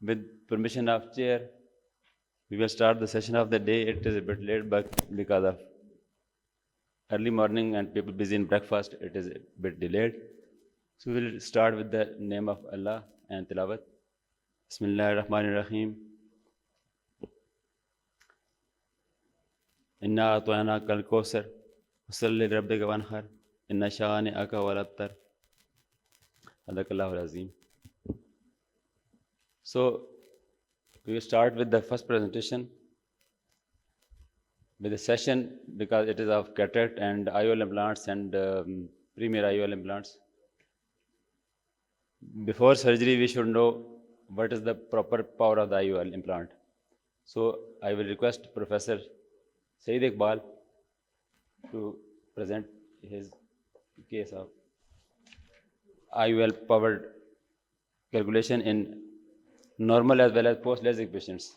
With permission of chair, we will start the session of the day. It is a bit late, but because of early morning and people busy in breakfast, it is a bit delayed. So we will start with the name of Allah and tilawat. Bismillahir Rahmanir Rahim. Inna a'tayna kal kawsar. Salli rabbika wanhar. Inna shani'aka wal abtar. Sadakallahu azim. So we will start with the first presentation with the session because it is of cataract and IOL implants and premier IOL implants. Before surgery, we should know what is the proper power of the IOL implant. So I will request Professor Saeed Iqbal to present his case of IOL powered calculation in normal as well as post-LASIK patients.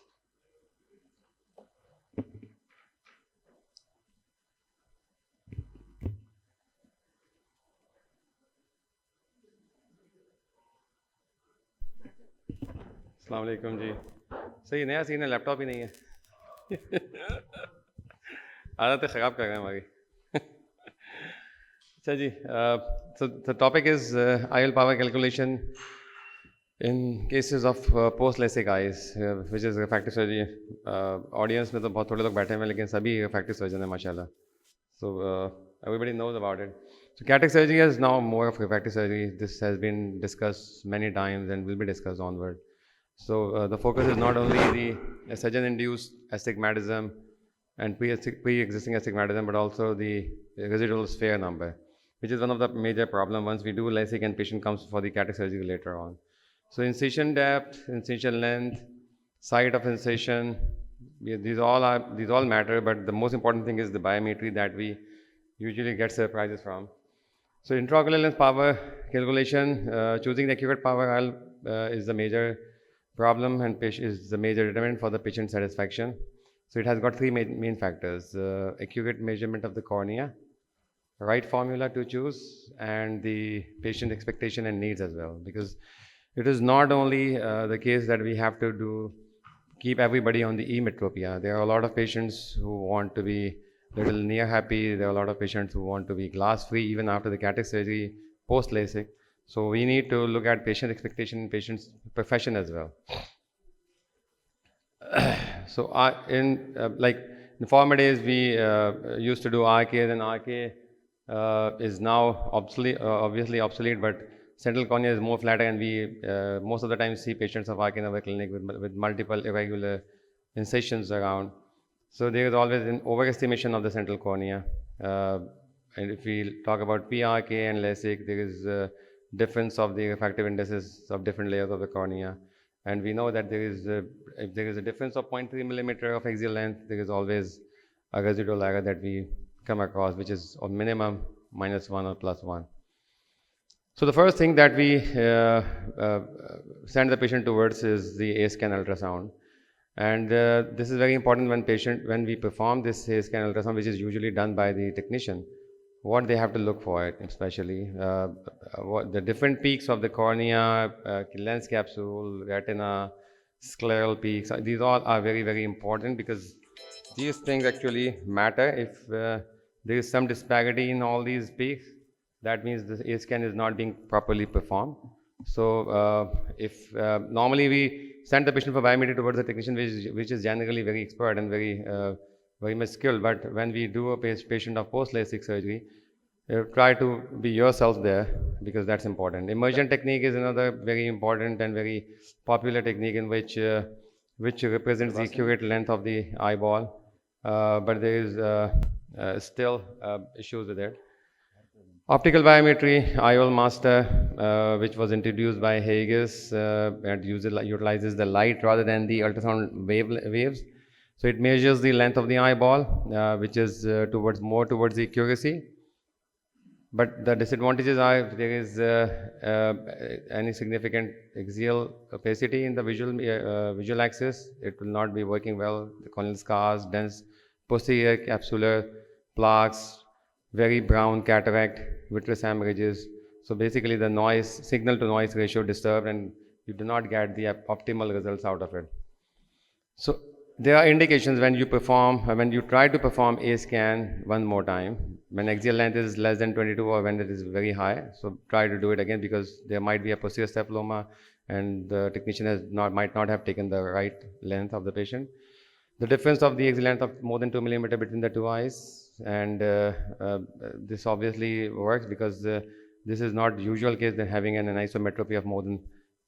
अस्सलाम वालेकुम जी। सही नया scene है, laptop ही नहीं है। आदतें ख़राब कर रहे हैं हमारी। अच्छा जी, so the topic is IOL power calculation in cases of post-LASIK eyes, which is refractive surgery. Audience में तो बहुत थोड़े लोग बैठे हैं, लेकिन सभी refractive surgeon हैं माशाल्लाह. So everybody knows about it. So cataract surgery is now more of refractive surgery. This has been discussed many times and will be discussed onward. So the focus is not only the surgeon-induced astigmatism and pre-existing astigmatism, but also the residual sphere number, which is one of the major problems once we do LASIK and patient comes for the cataract surgery later on. So incision depth, incision length, site of incision, these all matter, but the most important thing is the biometry that we usually get surprises from. So intraocular lens power calculation, choosing the accurate power is the major problem and is the major determinant for the patient satisfaction. So it has got three main factors: accurate measurement of the cornea, right formula to choose, and the patient expectation and needs as well. Because it is not only the case that we have to keep everybody on the emetropia. There are a lot of patients who want to be little near happy. There are a lot of patients who want to be glass free even after the cataract surgery, post LASIK. So we need to look at patient expectation and patient's profession as well. So in former days, we used to do RK, and RK is now obviously obsolete, but central cornea is more flatter, and we most of the time see patients of RK in our clinic with multiple irregular incisions around. So there is always an overestimation of the central cornea. And if we talk about PRK and LASIK, there is a difference of the refractive indices of different layers of the cornea. And we know that if there is a difference of 0.3 millimeter of axial length, there is always a residual error that we come across, which is a minimum -1 or +1. So the first thing that we send the patient towards is the A-scan ultrasound. And this is very important when we perform this A-scan ultrasound, which is usually done by the technician. What they have to look for it, especially the different peaks of the cornea, lens capsule, retina, scleral peaks. These all are very, very important because these things actually matter. If there is some disparity in all these peaks, that means the A-scan is not being properly performed. So if normally we send the patient for biometry towards the technician, which is generally very expert and very much skilled, but when we do a patient of post-LASIK surgery, try to be yourself there because that's important. Immersion technique is another very important and very popular technique in which represents the accurate length of the eyeball, but there is still issues with it. Optical biometry, IOL master, which was introduced by Haigis and utilizes the light rather than the ultrasound waves. So it measures the length of the eyeball, which is more towards the accuracy. But the disadvantages are if there is any significant axial opacity in the visual axis, it will not be working well. The corneal scars, dense posterior capsular plaques, very brown cataract, vitreous hemorrhages. So basically the signal to noise ratio disturbed, and you do not get the optimal results out of it. So there are indications when you try to perform a scan one more time, when axial length is less than 22 or when it is very high. So try to do it again because there might be a posterior cephaloma and the technician might not have taken the right length of the patient. The difference of the axial length of more than 2 millimeter between the two eyes, and this obviously works because this is not usual case than having an anisometropy of more than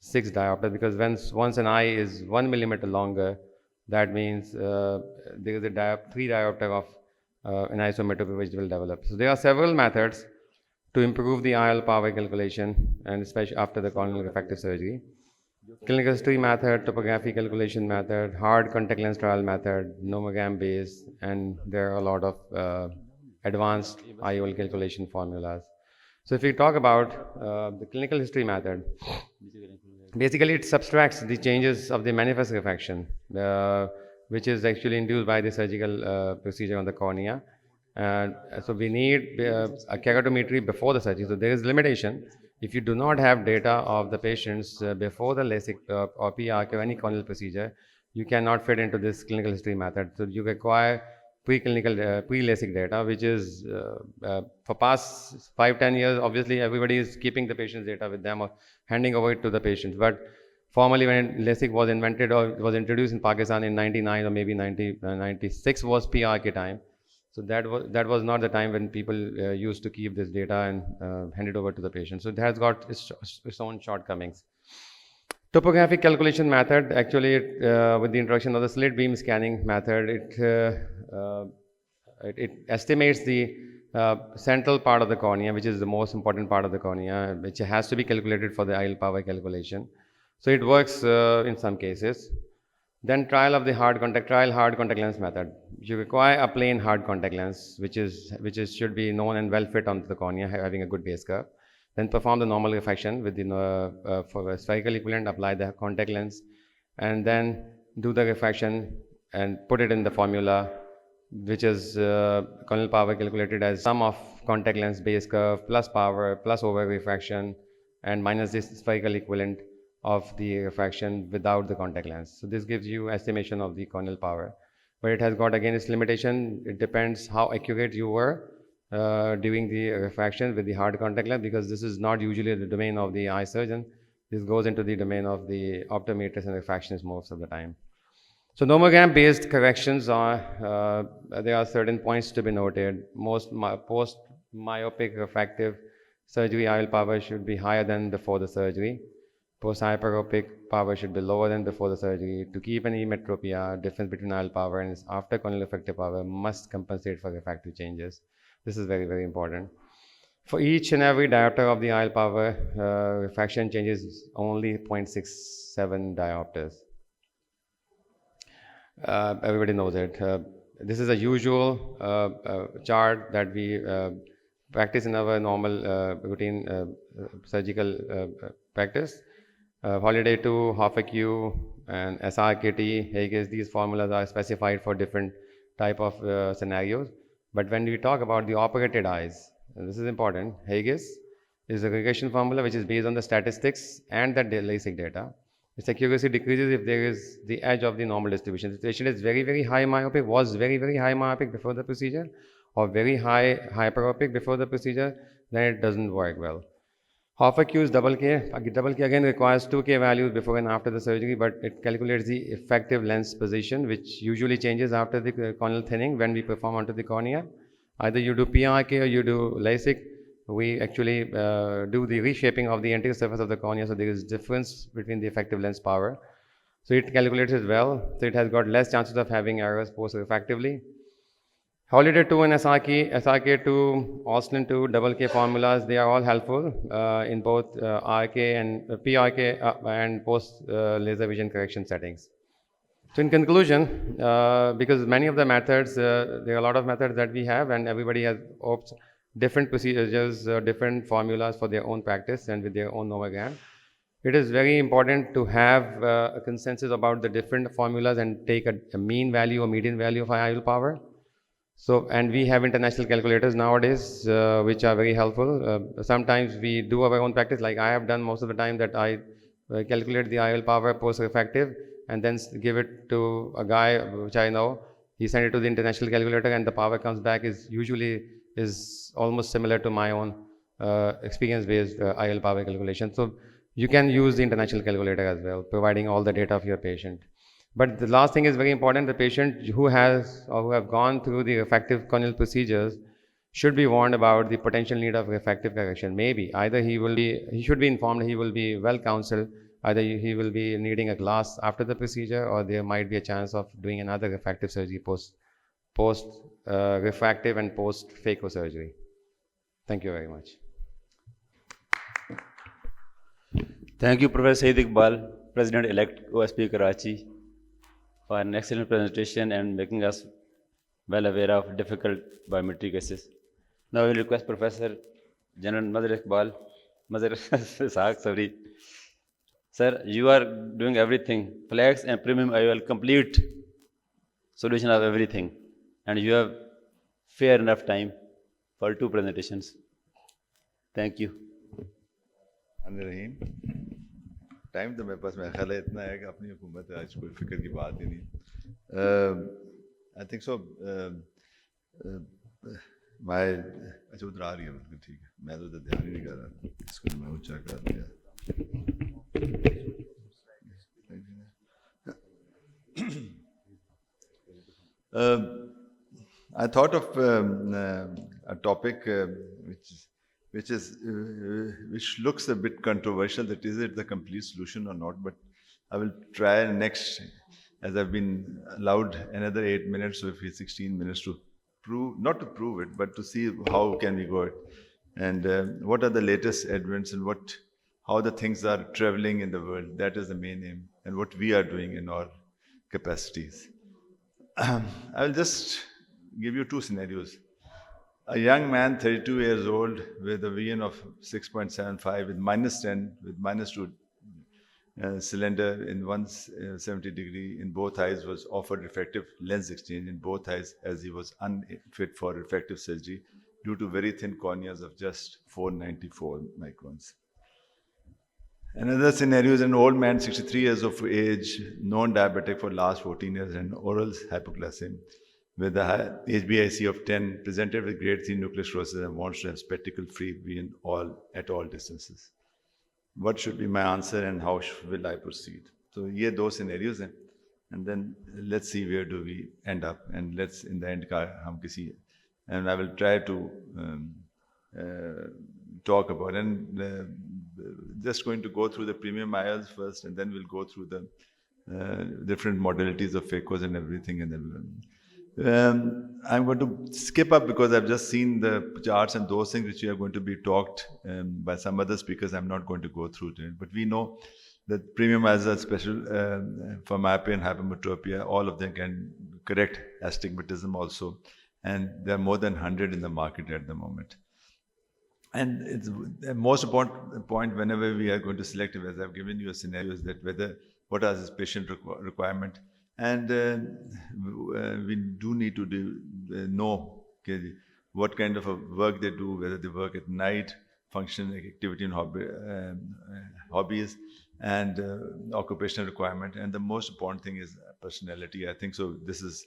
6 diopters, because once an eye is 1 millimeter longer, that means there is a 3 diopter of anisometropy which will develop. So there are several methods to improve the IOL power calculation, and especially after the corneal refractive surgery. Clinical history method, topography calculation method, hard contact lens trial method, nomogram based, and there are a lot of advanced IOL calculation formulas. So if we talk about the clinical history method, basically it subtracts the changes of the manifest refraction, which is actually induced by the surgical procedure on the cornea. And so we need a keratometry before the surgery. So there is limitation. If you do not have data of the patients before the LASIK or PRK or any corneal procedure, you cannot fit into this clinical history method. So you require pre-LASIK data, which is for past 5-10 years, obviously everybody is keeping the patient's data with them or handing over it to the patients. But formally, when LASIK was invented or was introduced in Pakistan in 99 or maybe 96 was PRK time. So that was not the time when people used to keep this data and hand it over to the patient. So it has got its own shortcomings. Topographic calculation method, actually with the introduction of the slit beam scanning method, it estimates the central part of the cornea, which is the most important part of the cornea, which has to be calculated for the IOL power calculation. So it works in some cases. Then trial of the hard contact lens method. You require a plain hard contact lens, which should be known and well fit onto the cornea, having a good base curve. Then perform the normal refraction with the for a spherical equivalent, apply the contact lens, and then do the refraction and put it in the formula, which is corneal power calculated as sum of contact lens base curve plus power plus over refraction and minus this spherical equivalent of the refraction without the contact lens. So this gives you estimation of the corneal power, but it has got again its limitation. It depends how accurate you were during the refraction with the hard contact lens, because this is not usually the domain of the eye surgeon. This goes into the domain of the optometrist and refractionist most of the time. So nomogram based corrections are, there are certain points to be noted. Post myopic refractive surgery IOL power should be higher than before the surgery. Post-hyperopic power should be lower than before the surgery. To keep an emetropia, difference between IOL power and its after corneal refractive power must compensate for refractive changes. This is very, very important. For each and every diopter of the IOL power, refraction changes only 0.67 diopters. Everybody knows it. This is a usual chart that we practice in our normal routine surgical practice. Holiday 2, half a Q, and SRKT, Haigis, these formulas are specified for different type of scenarios. But when we talk about the operated eyes, and this is important, Haigis is a regression formula which is based on the statistics and the LASIK data. Its accuracy decreases if there is the edge of the normal distribution. If the patient is very, very high myopic, was very, very high myopic before the procedure, or very high hyperopic before the procedure, then it doesn't work well. Half a Q is double K. Double K again requires 2K values before and after the surgery, but it calculates the effective lens position, which usually changes after the corneal thinning when we perform onto the cornea. Either you do PRK or you do LASIK. We actually do the reshaping of the anterior surface of the cornea, so there is difference between the effective lens power. So it calculates it well, so it has got less chances of having errors post-refractively. Holiday 2 and SRK2, Austin 2, double K formulas, they are all helpful in both RK and PRK and post laser vision correction settings. So in conclusion, because many of the methods, there are a lot of methods that we have, and everybody has different procedures, different formulas for their own practice and with their own nomogram. It is very important to have a consensus about the different formulas and take a mean value or median value of IOL power. So, and we have international calculators nowadays, which are very helpful. Sometimes we do our own practice, like I have done most of the time, that I calculate the IOL power post-refractive, and then give it to a guy which I know. He sent it to the international calculator, and the power comes back is almost similar to my own experience-based IOL power calculation. So you can use the international calculator as well, providing all the data of your patient. But the last thing is very important. The patient who has or who have gone through the refractive corneal procedures should be warned about the potential need of refractive correction. Maybe either he should be informed, he will be well counseled, either he will be needing a glass after the procedure, or there might be a chance of doing another refractive surgery post refractive and post phaco surgery. Thank you very much. Thank you, Professor Saeed Iqbal, President-elect OSP Karachi, for an excellent presentation and making us well aware of difficult biometry cases. Now I will request Professor General Mazhar Iqbal, Mazhar Ishaq, sorry. Sir, you are doing everything, flex and premium IOL, complete solution of everything, and you have fair enough time for 2 presentations. Thank you. Rahim time तो मेरे पास मेरा ख्याल है इतना है कि अपनी हुकूमत आज कोई फिक्र की बात ही नहीं आई थिंक सो माय अच्छा उधर आ रही है बिल्कुल ठीक है मैं तो ध्यान ही नहीं कर रहा इसको मैं ऊंचा कर दिया I thought of a topic which looks a bit controversial, that is it the complete solution or not, but I will try next, as I've been allowed another 8 minutes, so if it's 16 minutes to prove, not to prove it, but to see how can we go it, and what are the latest advents and how the things are traveling in the world. That is the main aim, and what we are doing in our capacities. I will just give you 2 scenarios. A young man, 32 years old, with a vision of 6.75, with -10, with -2 cylinder in 170 degree in both eyes, was offered refractive lens exchange in both eyes, as he was unfit for refractive surgery due to very thin corneas of just 494 microns. Another scenario is an old man, 63 years of age, non-diabetic for last 14 years, and oral hypoglycemia, with a HbA1c of 10, presented with grade 3 nuclear sclerosis, and wants to have spectacle-free vision at all distances. What should be my answer, and how will I proceed? So here 2 scenarios हैं, and then let's see where do we end up, and let's in the end and I will try to talk about, and just going to go through the premium IOLs first, and then we'll go through the different modalities of phacos and everything, and then I'm going to skip up because I've just seen the charts and those things which are going to be talked by some other speakers. I'm not going to go through it, but we know that premium as a special for myopia and hypermetropia, all of them can correct astigmatism also, and there are more than 100 in the market at the moment. And it's the most important point whenever we are going to select, as I've given you a scenario, is that what are his patient requirement, and we do need to know what kind of a work they do, whether they work at night, function, activity, and hobbies, and occupational requirement. And the most important thing is personality. I think so. This is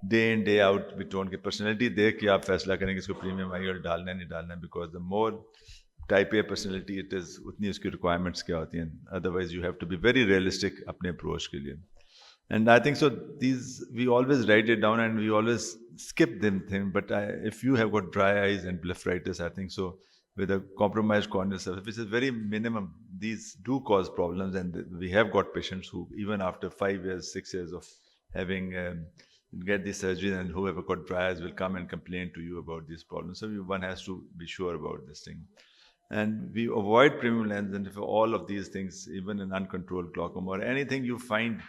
day in day out. We don't get personality. देख के आप फैसला करेंगे इसको premium IOL डालना है नहीं डालना है, because the more type A personality it is, उतनी उसकी requirements क्या होती हैं. Otherwise, you have to be very realistic अपने approach के लिए. And I think so. These we always write it down and we always skip them thing. But if you have got dry eyes and blepharitis, I think so, with a compromised corneal surface, which is very minimum, these do cause problems. And we have got patients who, even after 5 years, 6 years of having get the surgery, and whoever got dry eyes will come and complain to you about these problems. So one has to be sure about this thing. And we avoid premium lens, and for all of these things, even in uncontrolled glaucoma or anything you find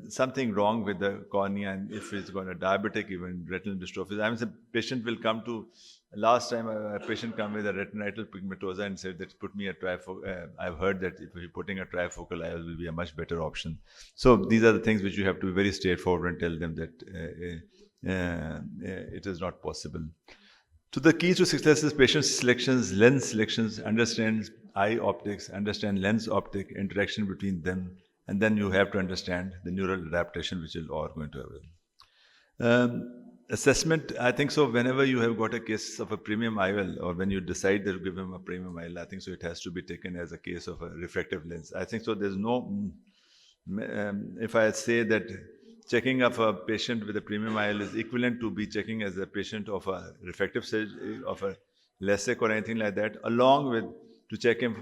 something wrong with the cornea, and if it's got a diabetic, even retinal dystrophy. I mean, the patient will come to, last time a patient came with a retinitis pigmentosa and said that put me a trifocal. I've heard that if you're putting a trifocal IOL will be a much better option. So these are the things which you have to be very straightforward and tell them that it is not possible. So the keys to success is patient selections, lens selections, eye optics, understand lens optic, interaction between them, and then you have to understand the neural adaptation which is all going to happen. Assessment, I think so. Whenever you have got a case of a premium IOL, or when you decide to give him a premium IOL, I think so it has to be taken as a case of a refractive lens. I think so. There's no, if I say that checking of a patient with a premium IOL is equivalent to be checking as a patient of a refractive surgery, of a LASIK or anything like that, along with to check him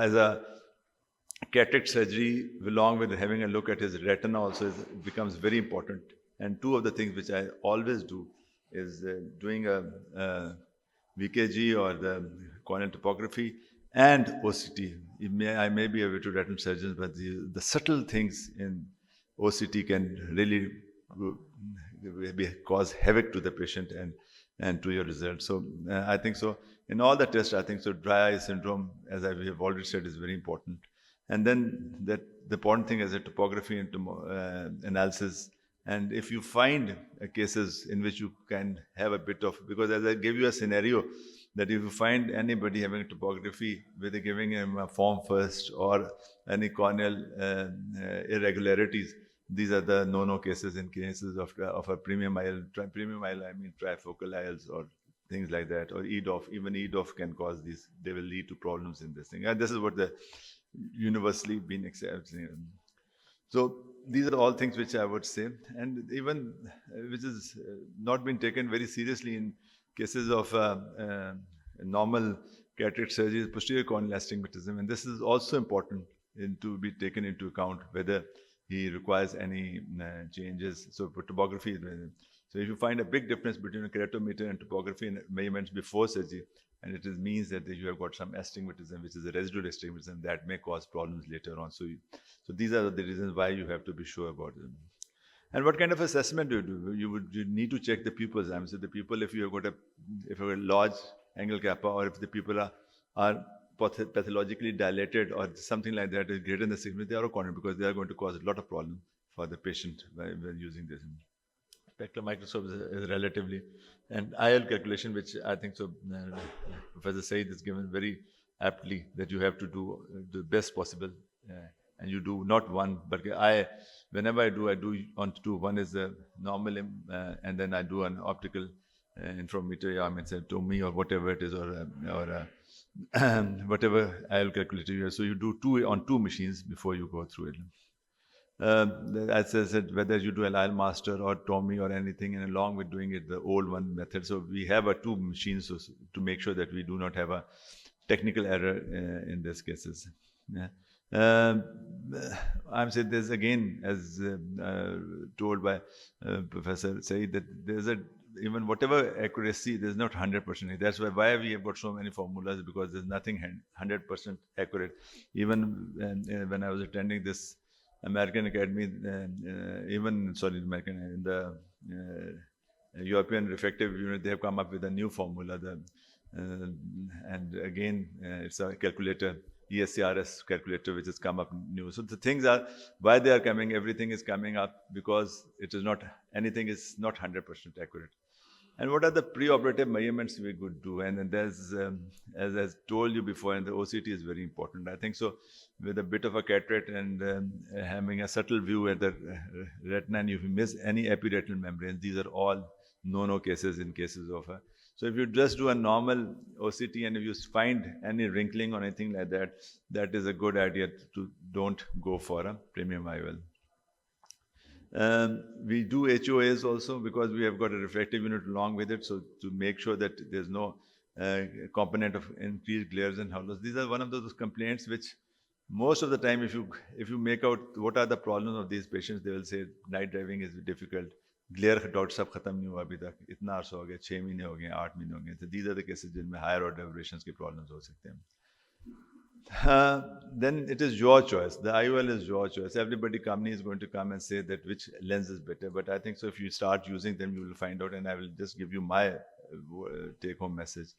as a cataract surgery, along with having a look at his retina also becomes very important. And two of the things which I always do is doing a VKG or the corneal topography and OCT. I may be a retinal surgeon, but the subtle things in OCT can really cause havoc to the patient and to your result. So I think so. In all the tests, I think so. Dry eye syndrome, as we have already said, is very important. And then the important thing is a topography and analysis. And if you find cases in which you can have a bit of, because as I gave you a scenario, that if you find anybody having a topography, whether giving him a form first or any corneal irregularities, these are the no-no cases in cases of a premium IOL. Premium IOL, I mean trifocal IOLs or things like that, or EDOF. Even EDOF can cause these. They will lead to problems in this thing. And this is what the universally been accepted. So these are all things which I would say, and even which is not been taken very seriously in cases of normal cataract surgery, posterior corneal astigmatism, and this is also important to be taken into account whether he requires any changes. So for topography, so if you find a big difference between a keratometer and topography and measurements before surgery, and it means that you have got some astigmatism, which is a residual astigmatism, that may cause problems later on. So these are the reasons why you have to be sure about them. And what kind of assessment do you do? You need to check the pupils. I mean, so the pupil, if you have got a large angle kappa, or if the pupil are pathologically dilated or something like that is greater than the sigma, they are cornered, because they are going to cause a lot of problem for the patient when using this. Specular microscope is relatively, and IOL calculation, which I think so Professor Said is given very aptly, that you have to do the best possible, and you do not one, but whenever I do on two. One is the normal, and then I do an optical interferometer, I mean, say TOMI or whatever it is, or whatever IOL calculator you have. So you do two on two machines before you go through it. As I said, whether you do an IOL master or TOMI or anything, and along with doing it the old one method. So we have two machines to make sure that we do not have a technical error in these cases. Yeah. I'm saying there's again, as told by Professor Said, that there's even whatever accuracy, there's not 100%. That's why we have got so many formulas, because there's nothing 100% accurate. Even when I was attending this American Academy, in the European Refractive Unit, they have come up with a new formula. And again, it's a calculator, ESCRS calculator, which has come up new. So the things are, why they are coming, everything is coming up, because anything is not 100% accurate. And what are the pre-operative measurements we could do? And there's, as I told you before, and the OCT is very important. I think so, with a bit of a cataract and having a subtle view at the retina, and if you miss any epiretinal membrane, these are all no-no cases in cases of so if you just do a normal OCT, and if you find any wrinkling or anything like that, that is a good idea to don't go for a premium IOL. We do HOAs also, because we have got a refractive unit along with it, so to make sure that there's no component of increased glares and hollows. These are one of those complaints which most of the time, if you make out what are the problems of these patients, they will say night driving is difficult. Glare doctor साहब खत्म नहीं हुआ अभी तक, इतना अर्सा हो गया, 6 महीने हो गए, 8 महीने हो गए. So these are the cases जिनमें higher order aberrations के problems हो सकते हैं. Then it is your choice. The IOL is your choice. Company is going to come and say that which lens is better. But I think so if you start using them, you will find out, and I will just give you my take-home message.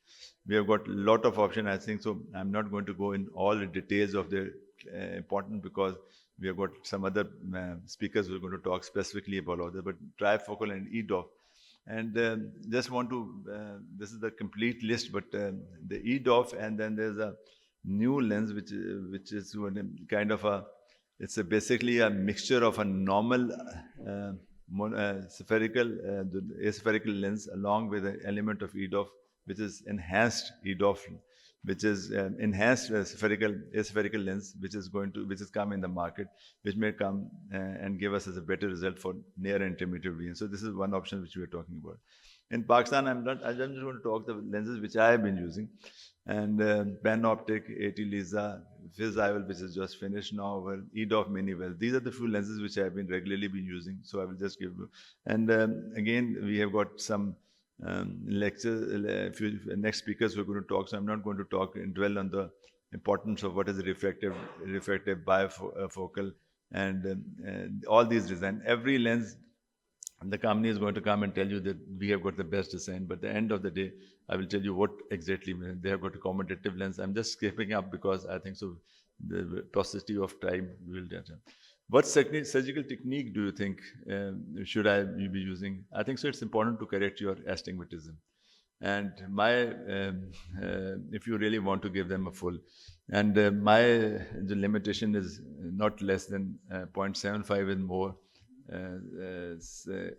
We have got a lot of options, I think so. I'm not going to go in all the details of the important, because we have got some other speakers who are going to talk specifically about all that, but trifocal and EDOF. And just want to, this is the complete list, but the EDOF, and then there's a new lens, which is kind of it's basically a mixture of a normal aspherical lens along with an element of EDOF, which is enhanced EDOF, which is enhanced aspherical lens, which is come in the market, which may come and give us as a better result for near and intermediate vision. So this is one option which we are talking about. In Pakistan, I'm just going to talk the lenses which I have been using, and Panoptic, 80 Lisa, Fizz IOL, which is just finished now, or EDOF Mini Well. These are the few lenses which I have been regularly using. So I will just give you. And again, we have got some lectures, a few next speakers who are going to talk. So I'm not going to talk and dwell on the importance of what is refractive bifocal, and all these design. Every lens, the company is going to come and tell you that we have got the best design, but at the end of the day, I will tell you what exactly they have got a accommodative lens. I'm just skipping up because I think so the paucity of time will get. What surgical technique do you think should I be using? I think so it's important to correct your astigmatism. And if you really want to give them a full, and the limitation is not less than 0.75 and more.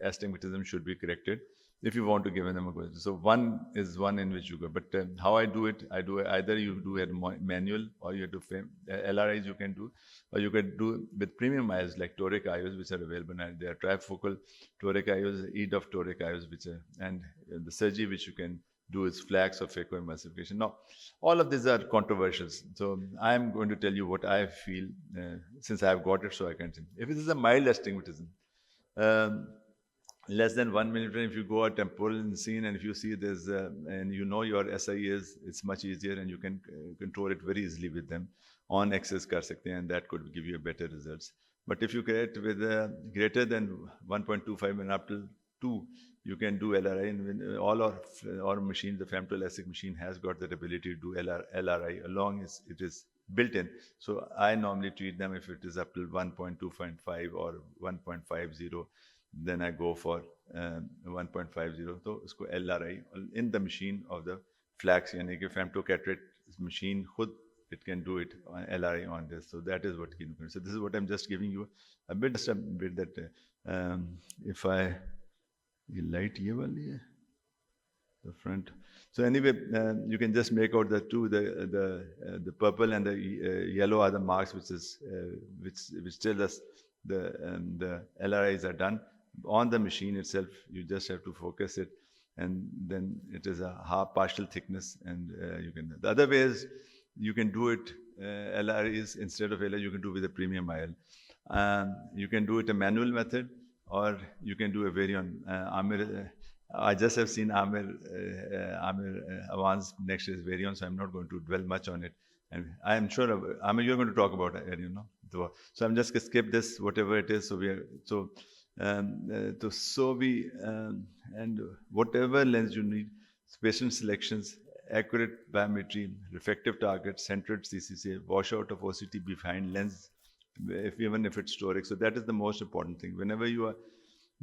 Astigmatism should be corrected if you want to give them a question. So one in which you go. But how I do it either you do it manual, or you do LRIs you can do, or you can do with premium IOs like toric IOs, which are available now. They are trifocal toric IOs, EDOF toric IOs, which are, and the surgery which you can do is flax or phacoemulsification. Now, all of these are controversial. So I'm going to tell you what I feel since I've got it, so I can say. If it is a mild astigmatism, less than 1 millimeter, if you go a temporal scene and if you see there's, and you know your SI is, it's much easier and you can control it very easily with them. On access kar sakte hain, and that could give you better results. But if you create with greater than 1.25 and up to 2, you can do LRI. And all our machines, the femtoelastic machine has got that ability to do LRI along as it is built in. So I normally treat them if it is up to 1.2.5 or 1.50, then I go for 1.50. So usko LRI in the machine of the flax, yani ki femtocataract machine khud it can do it on LRI on this. So that is what you can. So this is what I'm just giving you a bit that if I light ye wali hai, the front. So anyway, you can just make out the two, the purple and the yellow are the marks which tell us the LRIs are done on the machine itself. You just have to focus it, and then it is a half partial thickness, and you can. The other way is you can do it LRIs instead of LR. You can do with a premium IOL. You can do it a manual method, or you can do a variant. I just have seen Amir Awan's next is variant, so I'm not going to dwell much on it. And I'm sure, Amir, you're going to talk about it, you know. So I'm just going to skip this, whatever it is. So and whatever lens you need, patient selections, accurate biometry, refractive target, centered CCC, washout of OCT behind lens, even if it's toric. So that is the most important thing. Whenever you are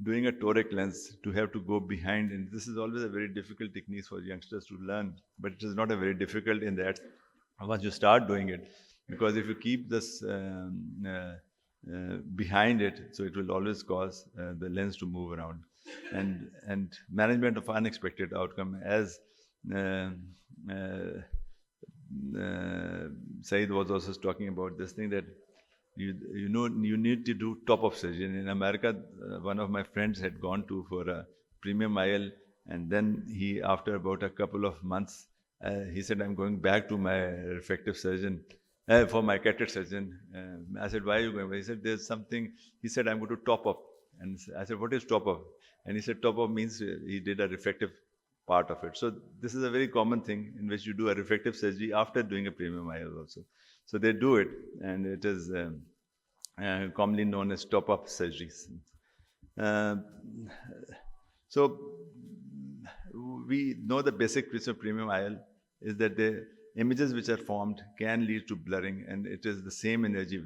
doing a toric lens, to have to go behind, and this is always a very difficult technique for youngsters to learn, but it is not a very difficult in that once you start doing it, because if you keep this behind it, so it will always cause the lens to move around. And management of unexpected outcome, as Saeed was also talking about this thing, that you know you need to do top of surgery. In America, one of my friends had gone for a premium IOL, and then he, after about a couple of months, he said, I'm going back to my refractive surgeon, for my cataract surgeon. I said, why are you going? He said, there's something. He said, I'm going to top up. And I said, what is top up? And he said, top up means he did a refractive part of it. So this is a very common thing in which you do a refractive surgery after doing a premium IOL also. So they do it, and it is commonly known as top-up surgeries. So we know the basic principle of premium IOL is that the images which are formed can lead to blurring, and it is the same energy.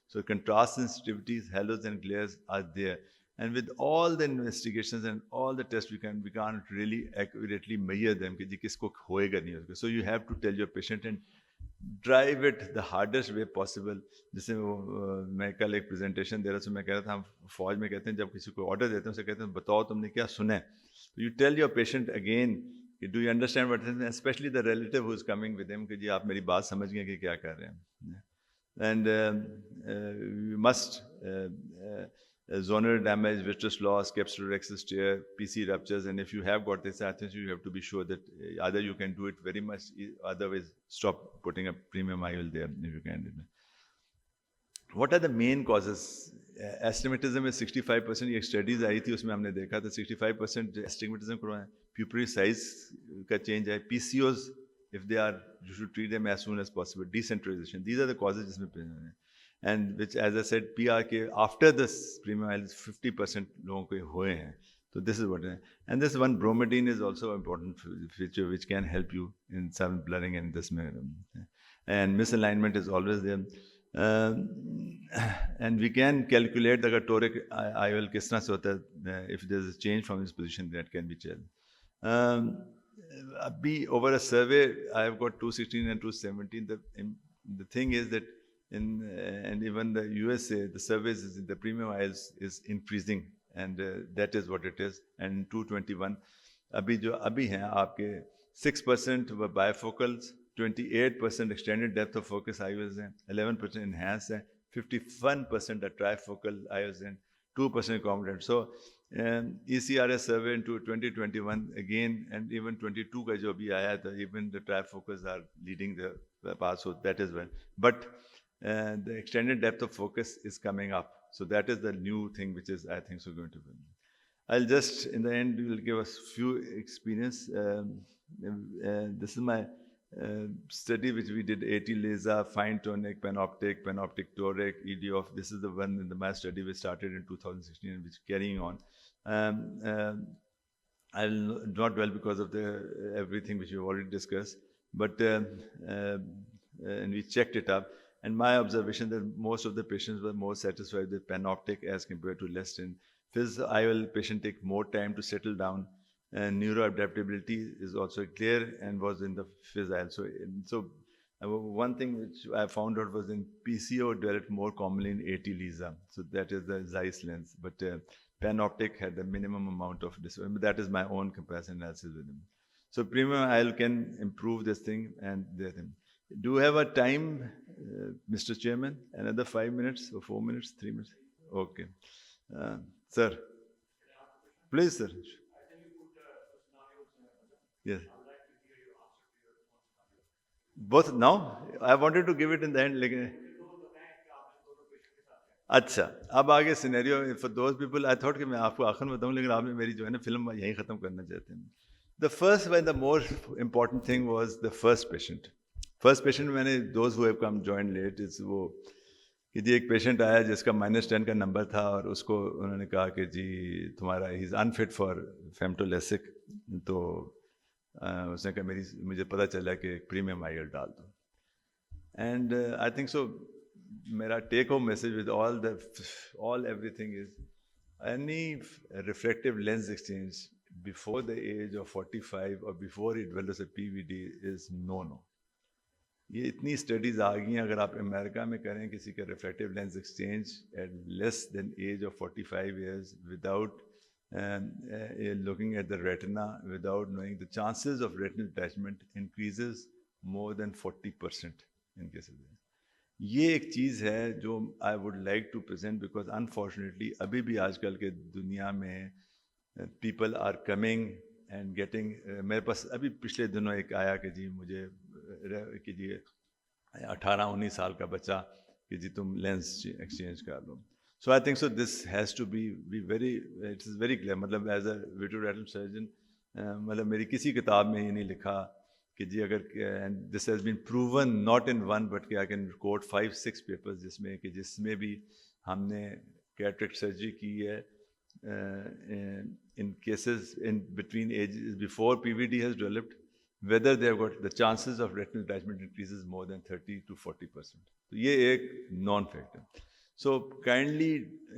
So contrast sensitivities, halos and glares are there. And with all the investigations and all the tests, we can't really accurately measure them. So you have to tell your patient, and drive it the hardest way possible. जैसे वो मैं कल एक presentation दे रहा था, मैं कह रहा था हम फौज में कहते हैं जब किसी को ऑर्डर देते हैं उसे कहते हैं बताओ तुमने क्या सुना है. तो you tell your patient again do you understand what, especially the relative who is coming with him, कि जी आप मेरी बात समझ गए कि क्या कर रहे हैं. And you must zonal damage, vitreous loss, capsulorhexis tear, PC ruptures, and if you have got this, I think you have to be sure that either you can do it very much, otherwise stop putting a premium IOL there if you can. What are the main causes? Astigmatism is 65%. ये studies I थी उसमें हमने देखा था 65% astigmatism करवाएं, pupillary size का change है, PCOs if they are, you should treat them as soon as possible. Decentralization, these are the causes जिसमें, and which as I said PRK after this premium IOL 50% लोगों को हुए हैं. So this is what, and this one bromidine is also important feature which can help you in some blurring and this, and misalignment is always there. And we can calculate the toric IOL किस तरह से होता है, if there is a change from this position that can be checked. Be over a survey, I have got 216 and 217. The thing is that and even the USA, the surveys the premium IOLs is increasing, and that is what it is. And 221 अभी हैं आपके 6% were bifocals, 28% extended depth of focus IOLs हैं, 11% enhanced हैं, 51% are trifocal IOLs हैं, 2% competent. So ECRS survey into 2021 again, and even 22 का जो अभी आया था, even the trifocals are leading the path, so that is well. But the extended depth of focus is coming up, so that is the new thing which is I think so going to be. I'll just in the end will give us few experience. This is my study which we did, 80 laser, fine tonic, panoptic toric, ED-off. This is the one in my study which started in 2016 and which is carrying on. I'll not dwell because of the everything which we've already discussed, but and we checked it up, and my observation that most of the patients were more satisfied with panoptic as compared to Lestin. Phys IOL patient take more time to settle down, and neuroadaptability is also clear and was in the Phys IOL. So one thing which I found out was in PCO developed more commonly in 80 Lisa. So that is the Zeiss lens, but panoptic had the minimum amount of disability. That is my own comparison analysis with him. So premium IOL can improve this thing and that thing. Do you have a time, Mr. Chairman? Another 5 minutes or 4 minutes, 3 minutes? Okay. Sir, please, sir. Yes. Both now? I wanted to give it in the end. लेकिन अच्छा, अब आगे scenario for those people. I thought कि मैं आपको आखिर में बताऊं, लेकिन आपने मेरी जो है ना फिल्म यहीं ख़त्म करना चाहते हैं. The first one the more important thing was the first patient. मैंने those who have come join late is वो कि जी एक पेशेंट आया जिसका -10 का नंबर था, और उसको उन्होंने कहा कि जी तुम्हारा ही इज़ अनफिट फॉर फेमटोलेसिक. तो उसने कहा मुझे पता चला कि प्रीमियम IOL डाल दो. एंड आई थिंक सो मेरा take home message with all everything is any refractive lens exchange before the age of 45 or before it develops a PVD is no. ये इतनी स्टडीज़ आ गई हैं, अगर आप अमेरिका में करें किसी का refractive lens exchange at less than age of 45 years without looking at the retina, without knowing, the chances of retinal detachment increases more than 40% in cases. ये एक चीज़ है जो I would like to present, because unfortunately अभी भी आजकल के दुनिया में people are coming and getting. मेरे पास अभी पिछले दिनों एक आया कि जी मुझे कि जी 18-19 साल का बच्चा कि जी तुम लेंस एक्सचेंज कर लो. So I think so this has to be very, it is very clear. मतलब as a vitreoretinal surgeon, मतलब मेरी किसी किताब में ये नहीं लिखा कि जी अगर, and this has been proven not in one but कि I can quote 5-6 papers जिसमें भी हमने cataract surgery की है in cases in between ages before PVD has developed, whether they have got the chances of retinal detachment increases more than 30 to 40%. तो ये एक non fact है. So kindly,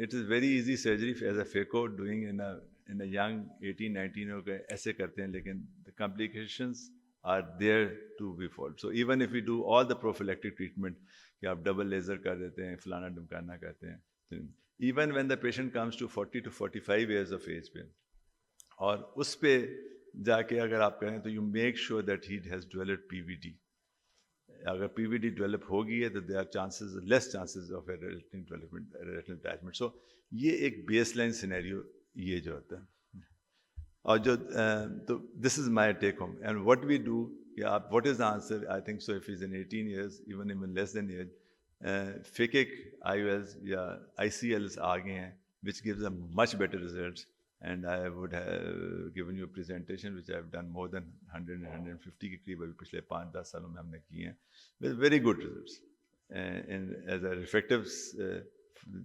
it is very easy surgery as a phaco doing in a young 18-19 हो गए ऐसे करते हैं, लेकिन the complications are there to be followed. So even if we do all the prophylactic treatment, कि आप double laser कर देते हैं, फलाना ढमकाना करते हैं, even when the patient comes to 40 to 45 years of age पे, और उस पे जाके अगर आप करें तो you make sure that he has developed PVD. अगर PVD develop होगी है तो there are chances, less chances of a retinal development, retinal detachment. So ये एक baseline scenario ये जो होता है. और जो तो this is my take home. And what we do, what is the answer? I think so if he's in 18 years, even less than age, phakic IOLs या ICLs आ गए हैं, which gives a much better results. And I would have given you a presentation which I have done more than 100 and 150 के करीब अभी पिछले 5-10 सालों में हमने किए हैं, with very good results, and as a refractive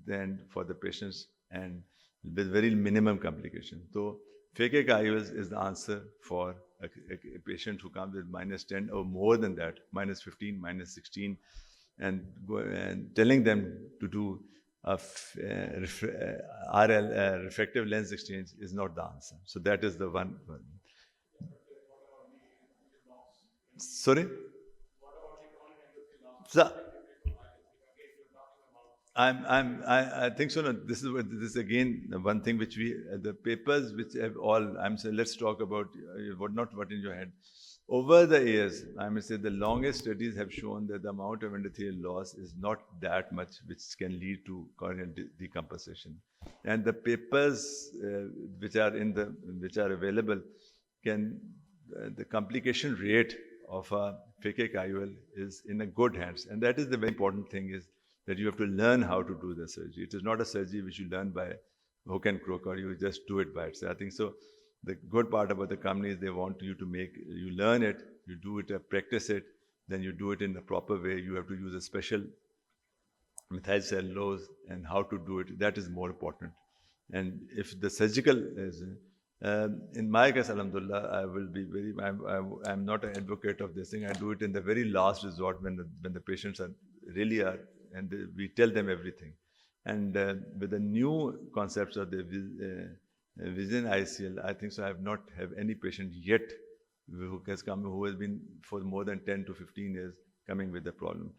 then for the patients and with very minimum complication. So phakic IOLs is the answer for a patient who comes with -10 or more than that, -15, -16, and telling them to do RL, refractive lens exchange, is not the answer. So that is the one. Sorry? So, I think so. No, this is again one thing which the papers which have all, I'm saying, let's talk about what in your head. Over the years, I must say the longest studies have shown that the amount of endothelial loss is not that much, which can lead to corneal decomposition. And the papers which are available can the complication rate of a phakic IOL is in a good hands. And that is the very important thing, is that you have to learn how to do the surgery. It is not a surgery which you learn by hook and crook, or you just do it by itself. I think so. The good part about the company is they want you to you learn it, you do it, practice it, then you do it in the proper way. You have to use a special methyl cellulose, and how to do it, that is more important. And if the surgical is, in my case, alhamdulillah, I will be I'm not an advocate of this thing. I do it in the very last resort when the patients really are, and we tell them everything. And with the new concepts of the Vision ICL, I think so. I have not have any patient yet who has been for more than 10 to 15 years coming with the problem.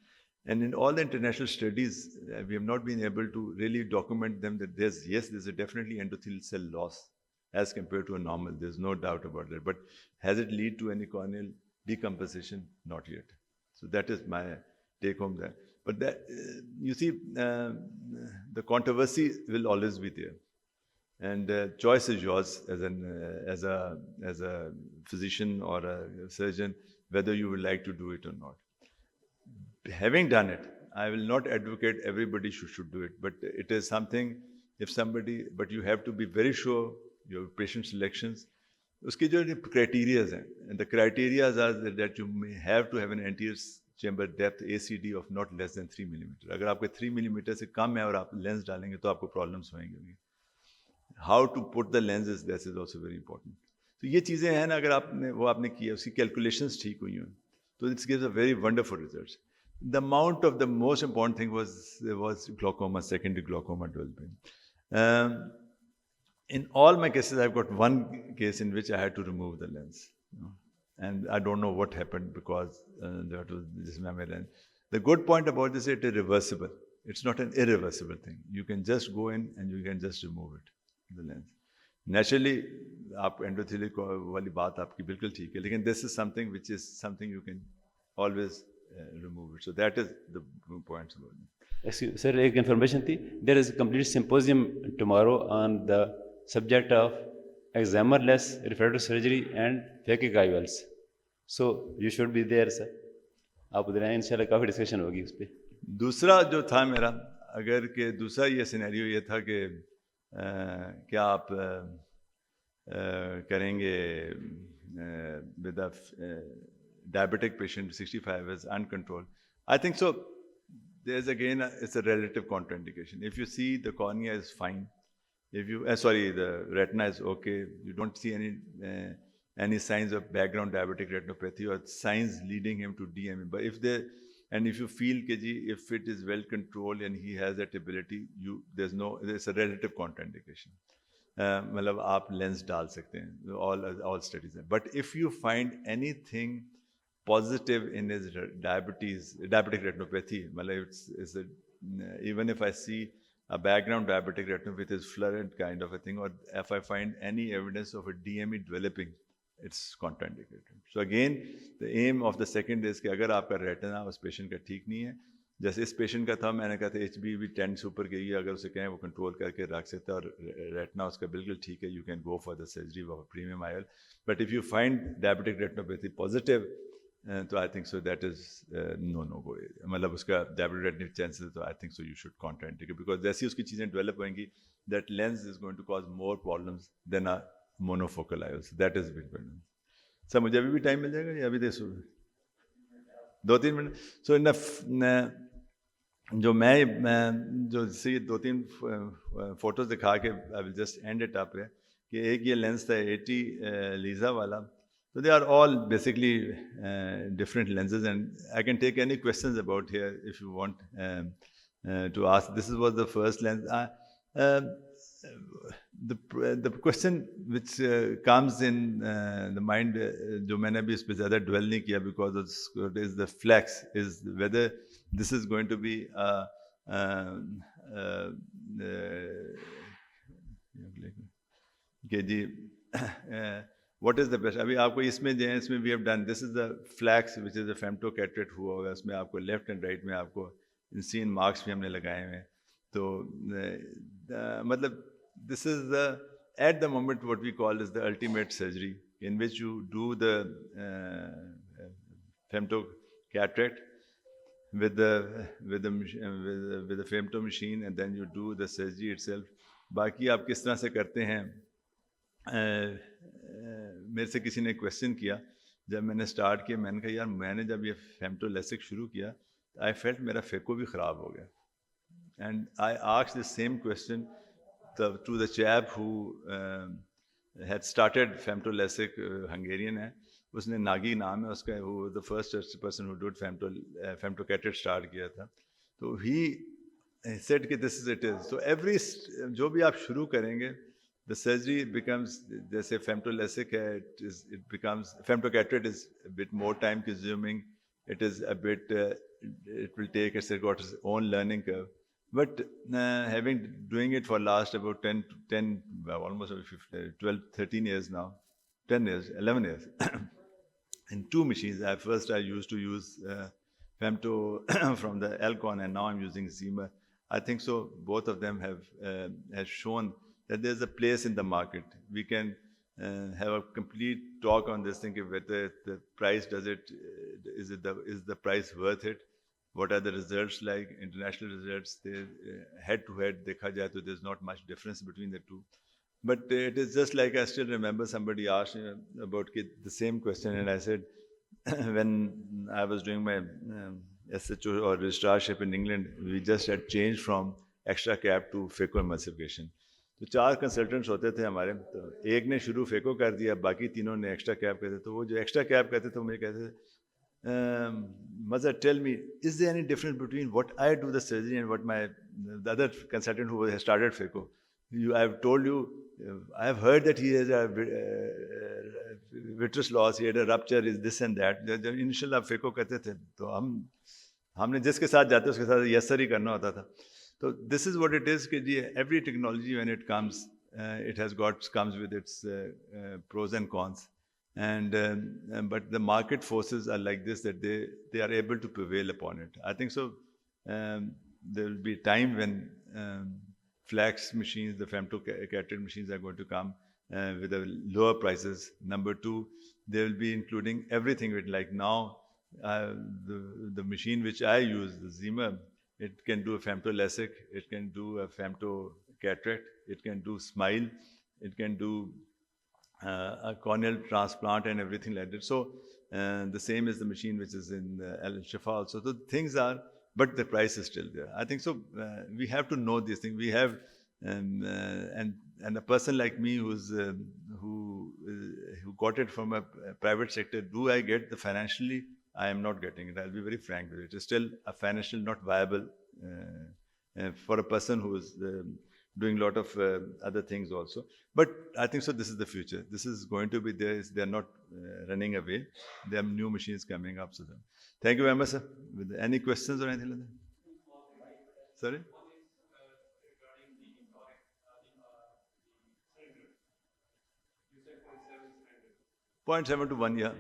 And in all the international studies, we have not been able to really document them that there's a definitely endothelial cell loss as compared to a normal. There's no doubt about that. But has it lead to any corneal decomposition? Not yet. So that is my take home there. But that, you see, the controversy will always be there. And choice is yours as a physician or a surgeon, whether you would like to do it or not. Having done it, I will not advocate everybody should do it, but it is something, but you have to be very sure your patient selections. Uske jo criteria hain, and the criteria are that you may have to have an anterior chamber depth ACD of not less than 3 millimeter. अगर आपके 3 millimeter से कम है और आप lens डालेंगे तो आपको problems होंगे. How to put the lenses, this is also very important. So ये चीज़ें हैं ना, अगर आपने किया, उसकी calculations ठीक हुई हैं, so it gives a very wonderful results. The amount of the most important thing was glaucoma, secondary glaucoma developing. In all my cases, I've got one case in which I had to remove the lens, and I don't know what happened because that was this lens. The good point about this is it is reversible. It's not an irreversible thing. You can just go in and you can just remove it. The lens. Naturally, आप endothelial वाली बात आपकी बिल्कुल ठीक है, लेकिन this is something which is something you can always remove it. So that is the points about it. Sir, एक information थी. There is a complete symposium tomorrow on the subject of excimer-less refractive surgery and phakic IOLs. So you should be there, sir. आप उधर आए, इंशाल्लाह काफ़ी discussion होगी उस पर. दूसरा जो था मेरा, अगर के दूसरा ये सिनेरियो ये था कि क्या आप करेंगे with a diabetic patient 65 is uncontrolled. I think so. There's again it's a relative contraindication. If you see the cornea is fine, if you the retina is okay, you don't see any signs of background diabetic retinopathy or signs leading him to DME. But if you feel if it is well controlled and he has that ability, there's a relative contraindication. मतलब आप lens डाल सकते हैं, all studies हैं. But if you find anything positive in his diabetic retinopathy. Even if I see a background diabetic retinopathy is fluorescent kind of a thing, or if I find any evidence of a DME developing, it's contraindicated. So again, the aim of the second is कि अगर आपका retina उस patient का ठीक नहीं है, जैसे इस patient का था, मैंने कहा था HB भी 10 से ऊपर गई है, अगर उसे कहें वो control करके रख सकता है और retina उसका बिल्कुल ठीक है, you can go for the surgery of a premium IOL. But if you find diabetic retinopathy positive, तो I think so that is no go area. मतलब उसका diabetic retinopathy chances, तो I think so you should contraindicate, because जैसी उसकी चीज़ें develop होंगी, that lens is going to cause more problems than a monofocal IOLs. That is big problem. Sir मुझे अभी भी टाइम मिल जाएगा या अभी दे 2-3 मिनट? सो इन जो मैं जो सी 2-3 फोटोज दिखा के I will just and it up है कि एक ये लेंस था 80 लीजा वाला. So they are all basically different lenses, and I can take any questions about here if you want to ask. This was the first lens. The question which comes in the mind, जो मैंने भी इस पे ज़्यादा dwell नहीं किया, because is the flex, is whether this is going to be कि जी what is the best. अभी आपको इसमें जो है, इसमें we have done, this is the flax which is a femtocataract हुआ होगा, उसमें आपको left and right में आपको insane marks भी हमने लगाए हुए हैं. तो मतलब this is the at the moment what we call is the ultimate surgery, in which you do the femtocataract with the femto machine, and then you do the surgery itself. बाकी आप किस तरह से करते हैं, मेरे से किसी ने क्वेश्चन किया जब मैंने स्टार्ट किया, मैंने कहा यार मैंने जब ये फेम्टोलेसिक शुरू किया, आई फेल्ट मेरा फेको भी ख़राब हो गया. And I asked the same question to the chap who had started femtolasik, Hungarian है, उसने नागी नाम है उसका, वो the first person who did femtocataract start किया था. तो ही सेड कि this is it is. So every जो भी आप शुरू करेंगे, the surgery becomes, जैसे femtolesic है, it becomes, femtocataract is a bit more time consuming, it is a bit, it will take, it's got its own learning curve. But having doing it for last about 10 almost 12, 13 years now, 10 years, 11 years, in 2 machines. First I used to use femto from the Alcon, and now I'm using Zima. I think so both of them have shown that there's a place in the market. We can have a complete talk on this thing, whether the price is the price worth it? What are the results like? International results, head to head, dekha jaye to there's not much difference between the two. But it is just like, I still remember somebody asked me about the same question, and I said, when I was doing my SHO or registrarship in England, we just had changed from extra cap to phacoemulsification. तो 4 consultants होते थे हमारे, तो एक ने शुरू phaco कर दिया, बाकी तीनों ने एक्स्ट्रा कैप कहते. तो वो जो एक्स्ट्रा कैप कहते थे मुझे कहते थे, mother tell me, is there any difference between what I do the surgery and what my the other consultant who has started phaco. I have told you, I have heard that he has a vitreous loss, he had a rupture, is this and that. जब initial आप phaco कहते थे तो हमने जिसके साथ जाते उसके साथ यस सर ही करना होता था. So this is what it is. Every technology when it comes, it has comes with its pros and cons, and but the market forces are like this, that they are able to prevail upon it. I think so. There will be a time when flax machines, the femtocataract machines, are going to come with a lower prices. Number 2, they will be including everything with, like now the machine which I use, the Zima. It can do a femtolesic, it can do a femtocataract, it can do smile, it can do a corneal transplant and everything like that. So the same is the machine which is in Al Shifa also. So things are, but the price is still there. I think so. We have to know these things. We have, and a person like me who got it from a private sector, do I get the financially? I am not getting it. I'll be very frank with it. It is still a financial not viable for a person who doing a lot of other things also. But I think so. This is the future. This is going to be there. They are not running away. There are new machines coming up. So, thank you very much, sir. With any questions or anything like that? Sorry. 0.7 to 1 year.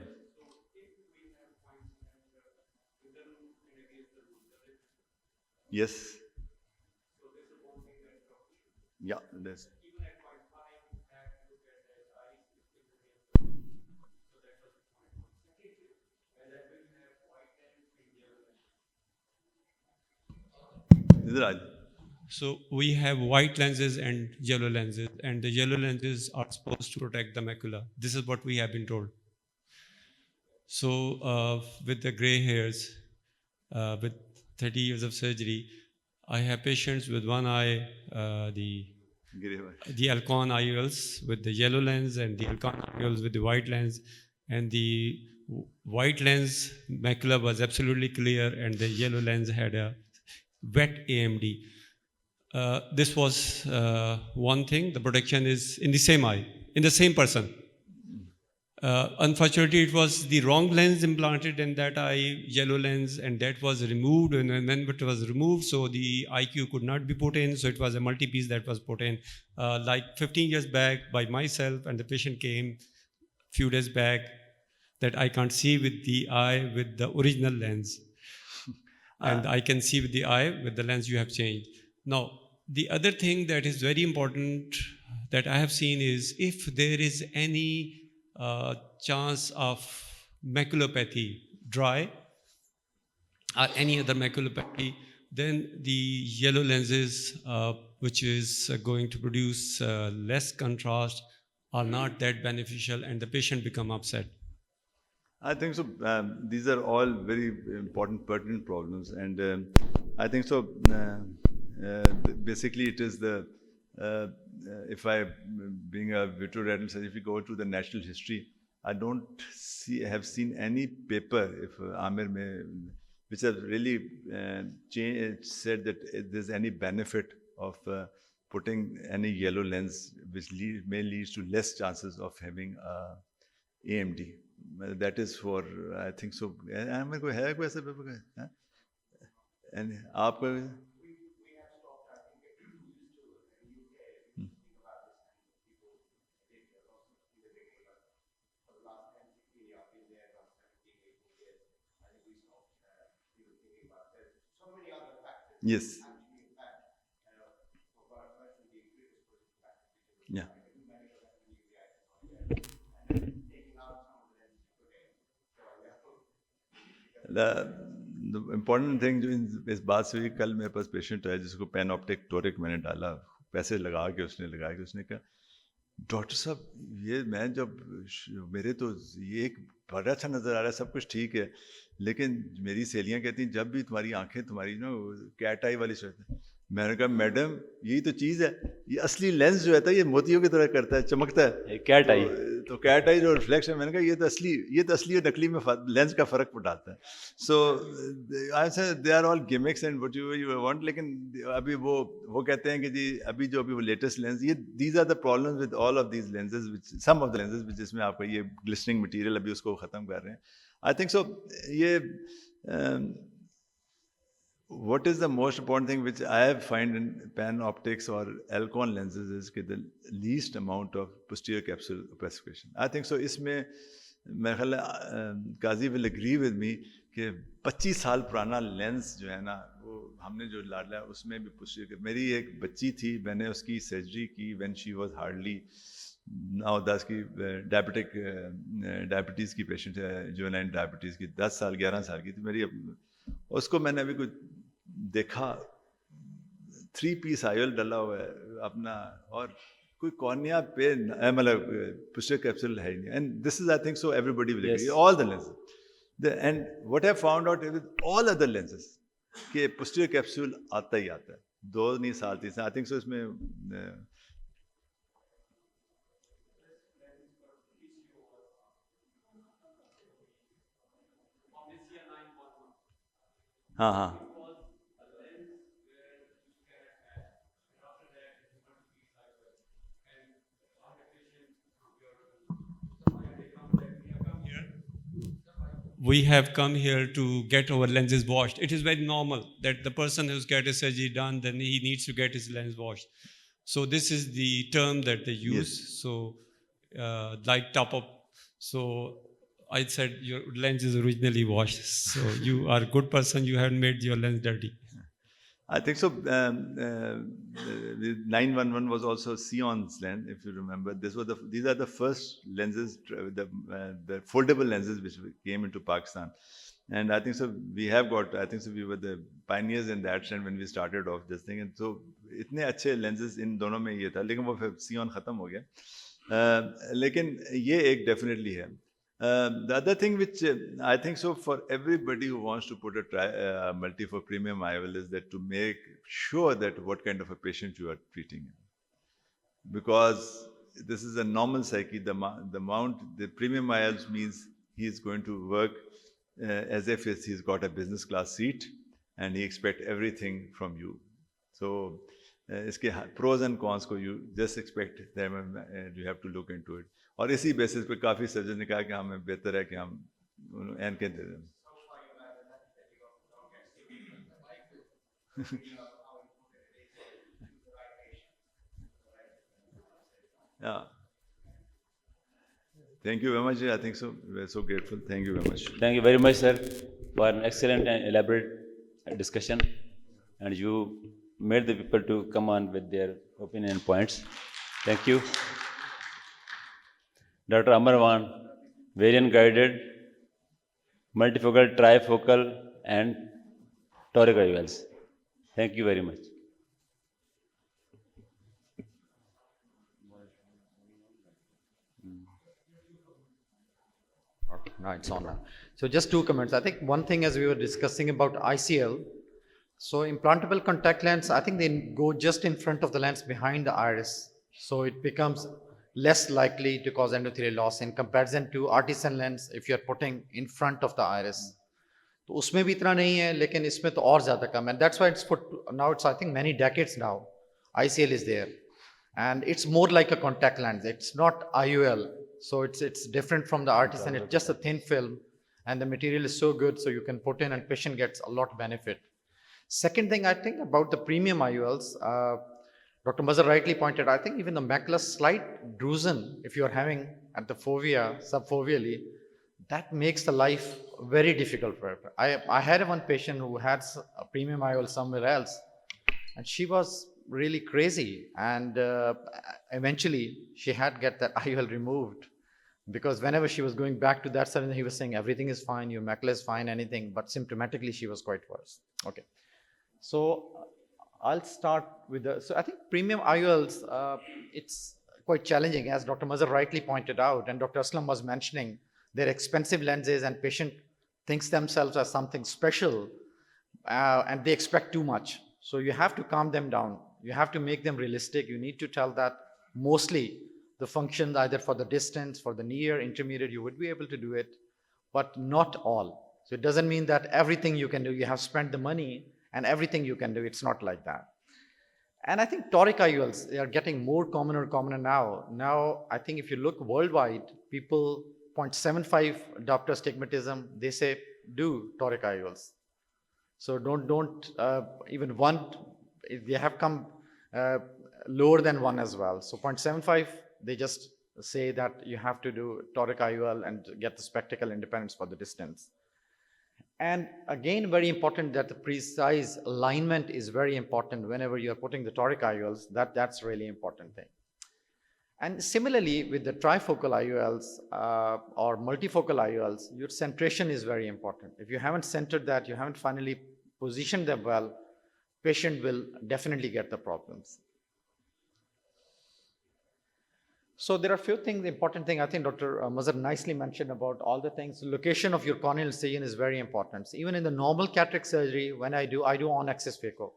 Yes. Yeah, that's. Raj. So we have white lenses and yellow lenses, and the yellow lenses are supposed to protect the macula. This is what we have been told. So with the gray hairs, with 30 years of surgery, I have patients with one eye, the Alcon IOLs with the yellow lens and the Alcon IOLs with the white lens, and the white lens macula was absolutely clear, and the yellow lens had a wet AMD. This was one thing. The protection is in the same eye, in the same person. Unfortunately, it was the wrong lens implanted in that eye, yellow lens, and that was removed. And then it was removed, so the IQ could not be put in. So it was a multi-piece that was put in. Like 15 years back by myself, and the patient came a few days back that I can't see with the eye with the original lens. And I can see with the eye with the lens you have changed. Now, the other thing that is very important that I have seen is if there is any chance of maculopathy, dry, or any other maculopathy, then the yellow lenses, which is going to produce less contrast, are not that beneficial, and the patient become upset. I think so. These are all very important, pertinent problems, and I think so. Basically, it is the if I, being a vitreoretinal surgeon, if you go to the natural history, I don't have seen any paper if Amir may, which has really said that there's any benefit of putting any yellow lens, which may lead to less chances of having AMD. That is for, I think so. Amir कोई है कोई ऐसा paper का? And आपका? Yes. Yeah. The important thing जो इस बात से हुई, कल मेरे पास पेशेंट है जिसको पेन ऑप्टिक टोरिक मैंने डाला, पैसे लगा के उसने कहा डॉक्टर साहब ये मैं जब मेरे तो ये एक बड़ा अच्छा नज़र आ रहा है, सब कुछ ठीक है, लेकिन मेरी सहेलियां कहती हैं जब भी तुम्हारी आंखें तुम्हारी ना कैट आई वाली शर्ट है, मैंने कहा मैडम यही तो चीज़ है, ये असली लेंस जो है ये मोतियों की तरह करता है, चमकता है, कैट आई तो कैट आई जो रिफ्लेक्शन, मैंने कहा ये तो असली और नकली में लेंस का फ़र्क डालता है. So I say they are all gimmicks and what you want, लेकिन अभी वो कहते हैं कि जी अभी वो लेटेस्ट लेंस, ये these are the problems with all of these lenses, which some of the lenses जिसमें आपका ये ग्लिस्टनिंग मटीरियल अभी उसको ख़त्म कर रहे हैं. आई थिंक सो ये what is the most important thing which I find in pan optics or Alcon lenses is the least amount of posterior capsule opacification. I think so. इसमें मेरे ख्याल काजी will agree with me कि 25 साल पुराना lens जो है ना वो हमने जो डाला उसमें भी posterior. मेरी एक बच्ची थी, मैंने उसकी सर्जरी की when she was hardly 9-10 की डायबिटीज़ की पेशेंट है, जुवेनाइल डायबिटीज़ की 10 साल 11 साल की थी मेरी, उसको मैंने अभी कुछ देखा 3 पीस आयोल डाला हुआ है अपना, और कोई कॉर्निया पे मतलब पोस्टीरियर कैप्सूल है ही नहीं. And this is I think so everybody will agree, all the lenses, and what I found out with all other lenses कि पोस्टीरियर कैप्सूल आता ही आता है, 2 नहीं साल 3 साल. आई थिंक सो इसमें हाँ हाँ we have come here to get our lenses washed. It is very normal that the person who's got a surgery done, then he needs to get his lens washed. So this is the term that they use. Yes. So like top up. So I said your lens is originally washed. So you are a good person. You haven't made your lens dirty. I think so. The 911 was also Sion's lens, if you remember. These are the first lenses, the foldable lenses which came into Pakistan. And I think so. I think so. We were the pioneers in that trend when we started off this thing. And so, इतने अच्छे lenses इन दोनों में ये था. लेकिन वो फिर Sion खत्म हो गया. लेकिन ये एक definitely है. The other thing which I think so for everybody who wants to put a multi for premium IOL is that to make sure that what kind of a patient you are treating. Because this is a normal psyche, the premium IOLs means he is going to work as if he's got a business class seat and he expects everything from you. So, इसके pros and cons को you just expect them and you have to look into it. और इसी basis पे काफ़ी surgeon ने कहा कि हमें बेहतर है कि हम एन के दे दें. Yeah. Thank you very much. I think so. We're so grateful. Thank you very much. Thank you very much, sir, for an excellent and elaborate discussion. And you made the people to come on with their opinion points. Thank you. Dr. Amarwan, variant guided, multifocal, trifocal, and toric IOLs. Thank you very much. No, it's on now. So just 2 comments. I think one thing as we were discussing about ICL, so implantable contact lens, I think they go just in front of the lens behind the iris. So it becomes less likely to cause endothelial loss in comparison to artisan lens if you're putting in front of the iris. तो उसमें भी इतना नहीं है लेकिन इसमें तो और ज़्यादा कम है. That's why it's put now. It's I think many decades now. ICL is there, and it's more like a contact lens. It's not IOL, so it's different from the artisan. It's just a thin film, and the material is so good, so you can put in and patient gets a lot benefit. Second thing I think about the premium IOLs. Dr. Mazhar rightly pointed, I think even the macula slight drusen, if you're having at the fovea, subfoveally, that makes the life very difficult for her. I had one patient who had a premium IOL somewhere else, and she was really crazy. And eventually, she had to get that IOL removed because whenever she was going back to that surgeon, he was saying everything is fine, your macula is fine, anything, but symptomatically she was quite worse. Okay, so I'll start with so I think premium IOLs, it's quite challenging, as Dr. Mazhar rightly pointed out, and Dr. Aslam was mentioning, they're expensive lenses and patient thinks themselves as something special and they expect too much. So you have to calm them down. You have to make them realistic. You need to tell that mostly the function either for the distance, for the near, intermediate, you would be able to do it, but not all. So it doesn't mean that everything you can do, you have spent the money and everything you can do. It's not like that. And I think toric IOLs, they are getting more commoner now. Now, I think if you look worldwide, people 0.75 diopter astigmatism, they say do toric IOLs. So don't even one, they have come lower than one as well. So 0.75, they just say that you have to do toric IOL and get the spectacle independence for the distance. And again, very important that the precise alignment is very important whenever you're putting the toric IOLs. That's really important thing. And similarly, with the trifocal IOLs or multifocal IOLs, your centration is very important. If you haven't centered that, you haven't finally positioned them well, patient will definitely get the problems. So there are a few things, important thing, I think Dr. Mazhar nicely mentioned about all the things. Location of your corneal incision is very important. So even in the normal cataract surgery, when I do on-axis phaco.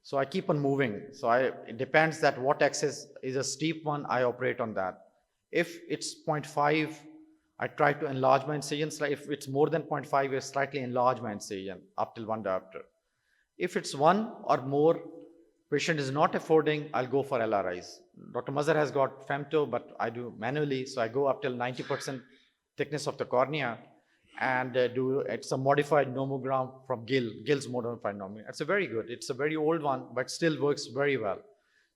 So I keep on moving. So it depends that what axis is a steep one, I operate on that. If it's 0.5, I try to enlarge my incision. If it's more than 0.5, I slightly enlarge my incision up till 1 diopter. If it's 1 or more, patient is not affording, I'll go for LRIs. Dr. Mazhar has got femto, but I do manually, so I go up till 90% thickness of the cornea. and it's a modified nomogram from Gill's modified nomogram. It's a very good. It's a very old one, but still works very well.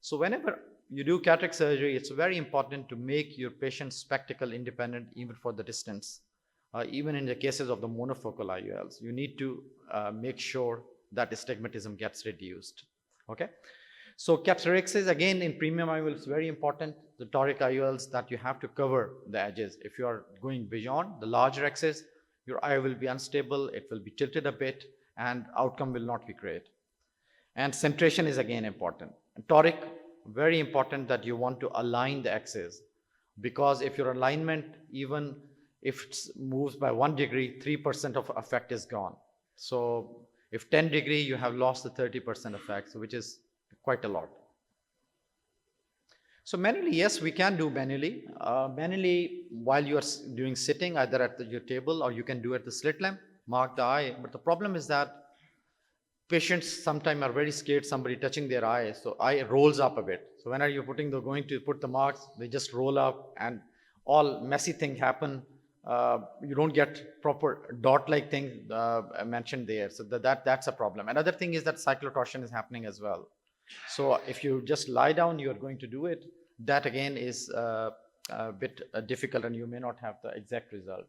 So whenever you do cataract surgery, it's very important to make your patient spectacle independent even for the distance. Even in the cases of the monofocal IOLs, you need to make sure that astigmatism gets reduced. Okay. So capsulorhexis, again, in premium IOLs, is very important. The toric IOLs, that you have to cover the edges. If you are going beyond the larger axis, your eye will be unstable, it will be tilted a bit, and outcome will not be great. And centration is again important. And toric, very important that you want to align the axis, because if your alignment, even if it moves by 1 degree, 3% of effect is gone. So if 10 degree, you have lost the 30% effect, which is quite a lot. So manually, yes, we can do manually. Manually, while you are doing sitting, either at your table or you can do at the slit lamp, mark the eye. But the problem is that patients sometimes are very scared somebody touching their eye, so eye rolls up a bit. So when are you going to put the marks, they just roll up and all messy things happen. You don't get proper dot-like thing mentioned there. So that's a problem. Another thing is that cyclotorsion is happening as well. So if you just lie down, you are going to do it. That again is a bit difficult, and you may not have the exact result.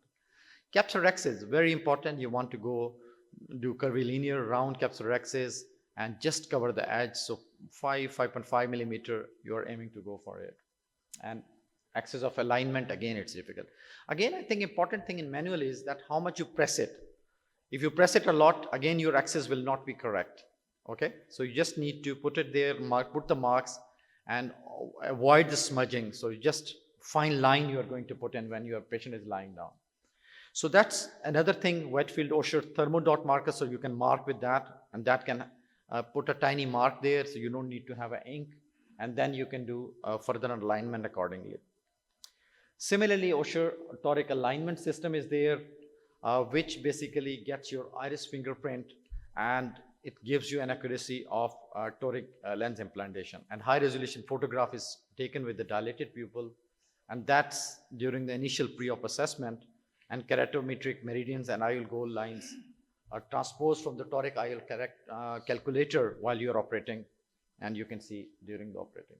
Capsulorhexis is very important. You want to go do curvilinear round capsulorhexis and just cover the edge. So 5.5 millimeter, you are aiming to go for it. And axis of alignment, again, it's difficult. Again, I think important thing in manual is that how much you press it. If you press it a lot, again, your axis will not be correct. Okay, so you just need to put it there, put the marks, and avoid the smudging. So you just fine line you are going to put in when your patient is lying down. So that's another thing, Whitefield Osher thermodot marker, so you can mark with that, and that can put a tiny mark there, so you don't need to have an ink, and then you can do further alignment accordingly. Similarly, Osher toric alignment system is there, which basically gets your iris fingerprint, and it gives you an accuracy of toric lens implantation. And high resolution photograph is taken with the dilated pupil, and that's during the initial pre-op assessment. And keratometric meridians and IOL goal lines are transposed from the toric IOL calculator while you are operating, and you can see during the operating.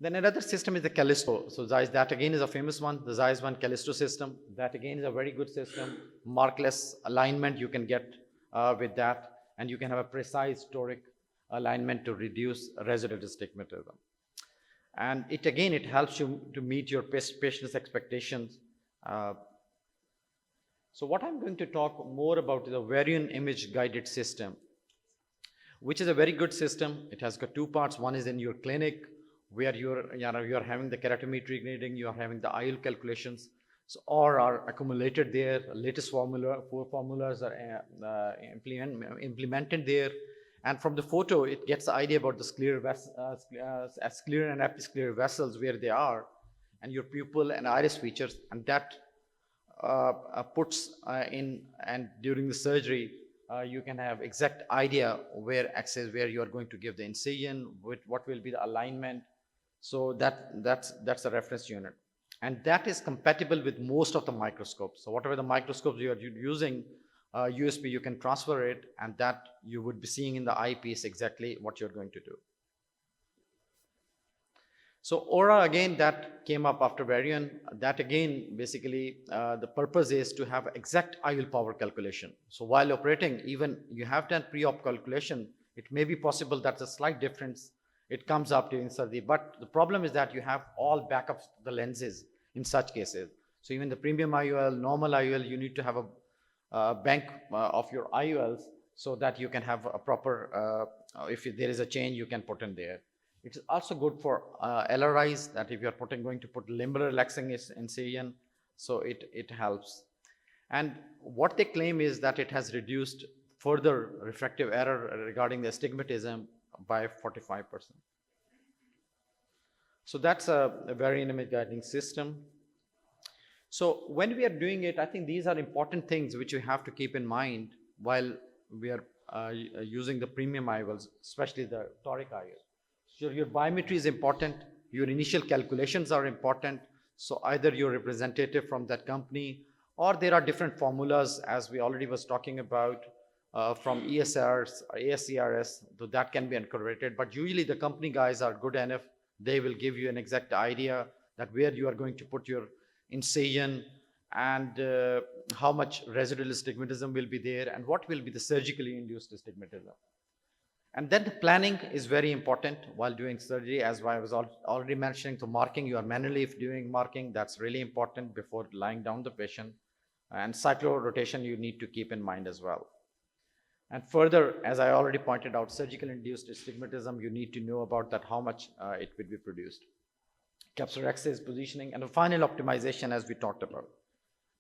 Then another system is the Callisto. So Zeiss, that again is a famous one, the Zeiss 1 Callisto system. That again is a very good system. Markless alignment you can get with that, and you can have a precise toric alignment to reduce residual astigmatism. And it helps you to meet your patient's expectations. So what I'm going to talk more about is a Varian image guided system, which is a very good system. It has got two parts. One is in your clinic, where you're having the keratometry reading, you are having the IOL calculations, so all are accumulated there. Latest formulas are implemented there, and from the photo, it gets the idea about the scleral and episcleral vessels, where they are, and your pupil and iris features, and that puts in, and during the surgery, you can have exact idea where you are going to give the incision, what will be the alignment. So that's a reference unit, and that is compatible with most of the microscopes. So whatever the microscopes you are using, USB, you can transfer it, and that you would be seeing in the eyepiece exactly what you're going to do. So Aura, again, that came up after Varian. That again, basically, the purpose is to have exact IOL power calculation. So while operating, even you have done pre-op calculation, it may be possible that a slight difference, it comes up during surgery. But the problem is that you have all backups, the lenses in such cases. So even the premium IOL, normal IOL, you need to have a bank of your IOLs so that you can have a proper, if there is a change, you can put in there. It is also good for LRIs, that if you are going to put limb relaxing incision, so it helps. And what they claim is that it has reduced further refractive error regarding the astigmatism by 45%. So that's a Varian image guiding system. So when we are doing it, I think these are important things which you have to keep in mind while we are using the premium IOLs, especially the toric IOL. So your biometry is important, your initial calculations are important. So either your representative from that company Or there are different formulas, as we already was talking about, from ESRs or ASCRS, so that can be incorporated. But usually the company guys are good enough. They will give you an exact idea that where you are going to put your incision, and how much residual astigmatism will be there, and what will be the surgically induced astigmatism. And then the planning is very important while doing surgery, as I was already mentioning. To marking, you are manually doing marking. That's really important before lying down the patient. And cyclorotation you need to keep in mind as well. And further, as I already pointed out, surgical induced astigmatism, you need to know about that, how much it will be produced. Capsular access, positioning, and the final optimization, as we talked about.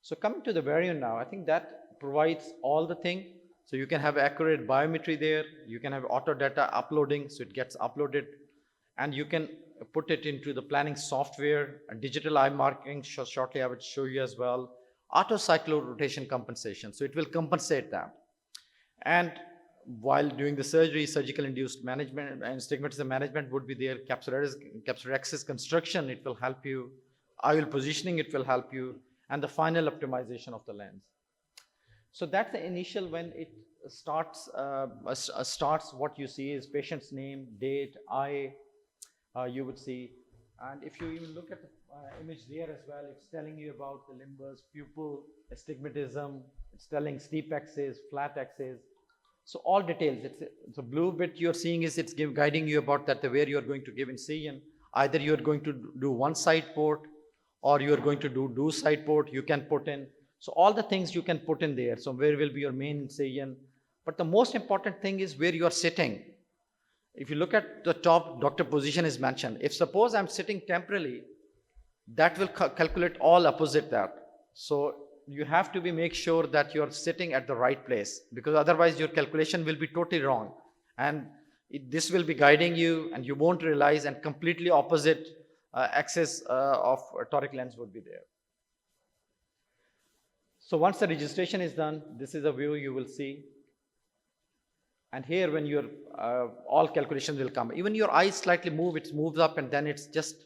So coming to the variant now, I think that provides all the thing. So you can have accurate biometry there, you can have auto data uploading, so it gets uploaded, and you can put it into the planning software, and digital eye marking, shortly I would show you as well. Auto cyclorotation compensation, so it will compensate that. And while doing the surgery, surgical induced management and astigmatism management would be there. Capsular access construction, it will help you. IOL positioning, it will help you. And the final optimization of the lens. So that's the initial. When it starts, what you see is patient's name, date, eye, you would see. And if you even look at the image there as well, it's telling you about the limbus, pupil, astigmatism, it's telling steep axis, flat axis. So all details. It's a blue bit you're seeing is it's guiding you about that, where you're going to give incision. Either you're going to do one side port, or you're going to do side port, you can put in. So all the things you can put in there. So where will be your main incision? But the most important thing is where you are sitting. If you look at the top, doctor position is mentioned. If suppose I'm sitting temporarily, that will calculate all opposite that. So you have to make sure that you're sitting at the right place, because otherwise your calculation will be totally wrong. And this will be guiding you, and you won't realize, and completely opposite axis of toric lens would be there. So once the registration is done, this is a view you will see. And here, when your all calculations will come, even your eyes slightly move, it moves up, and then it's just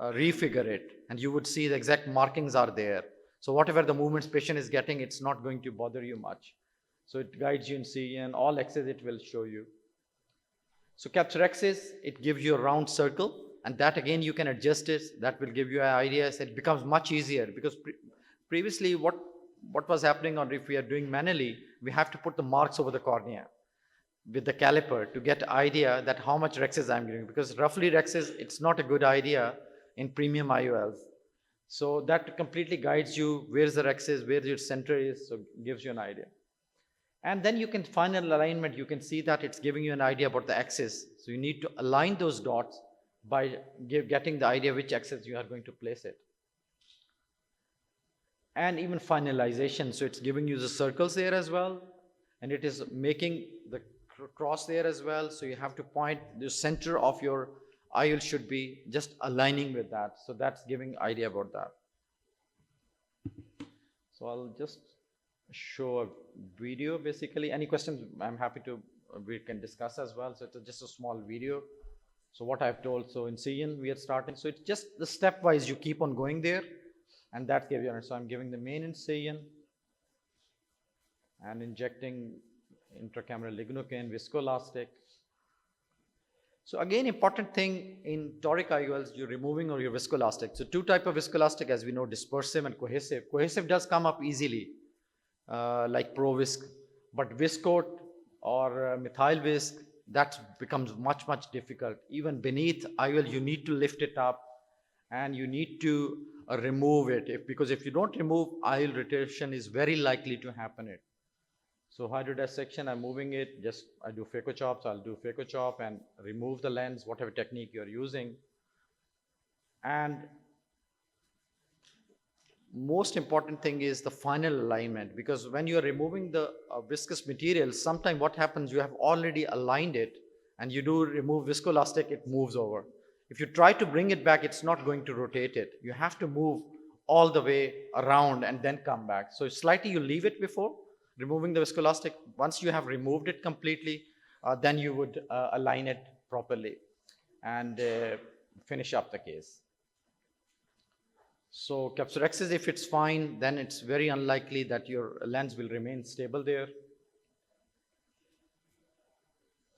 refigure it, and you would see the exact markings are there. So whatever the movements patient is getting, it's not going to bother you much. So it guides you in incision, all axis it will show you. So capture axis, it gives you a round circle, and that again you can adjust it. That will give you an idea. So it becomes much easier, because previously what was happening, or if we are doing manually, we have to put the marks over the cornea with the caliper to get idea that how much rexes I'm giving, because roughly rexes, it's not a good idea in premium IOLs. So that completely guides you where's the rexes, where your center is, so gives you an idea. And then you can final alignment, you can see that it's giving you an idea about the axis. So you need to align those dots by getting the idea which axis you are going to place it. And even finalization, so it's giving you the circles there as well, and it is making the cross there as well. So you have to point the center of your IOL should be just aligning with that. So that's giving idea about that. So I'll just show a video basically. Any questions, I'm happy to, we can discuss as well. So it's just a small video. So what I've told, so incision we are starting. So it's just the stepwise, you keep on going there, and that gives you, so I'm giving the main incision and injecting intracameral lignocaine, viscoelastic. So again, important thing in toric IOLs, you're removing or you're viscoelastic. So two type of viscoelastic, as we know, dispersive and cohesive. Cohesive does come up easily, like ProVisc, but viscoat or methyl visc, that becomes much, much difficult. Even beneath IOL, you need to lift it up, and you need to remove it. Because if you don't remove, IOL retention is very likely to happen. So hydrodissection, I'm moving it, just I do phaco-chop, so I'll do phaco-chop and remove the lens, whatever technique you're using. And most important thing is the final alignment, because when you're removing the viscous material, sometimes what happens, you have already aligned it, and you do remove viscoelastic, it moves over. If you try to bring it back, it's not going to rotate it. You have to move all the way around and then come back. So slightly you leave it before removing the viscoelastic. Once you have removed it completely, then you would align it properly and finish up the case. So capsulorhexis, if it's fine, then it's very unlikely that your lens will remain stable there.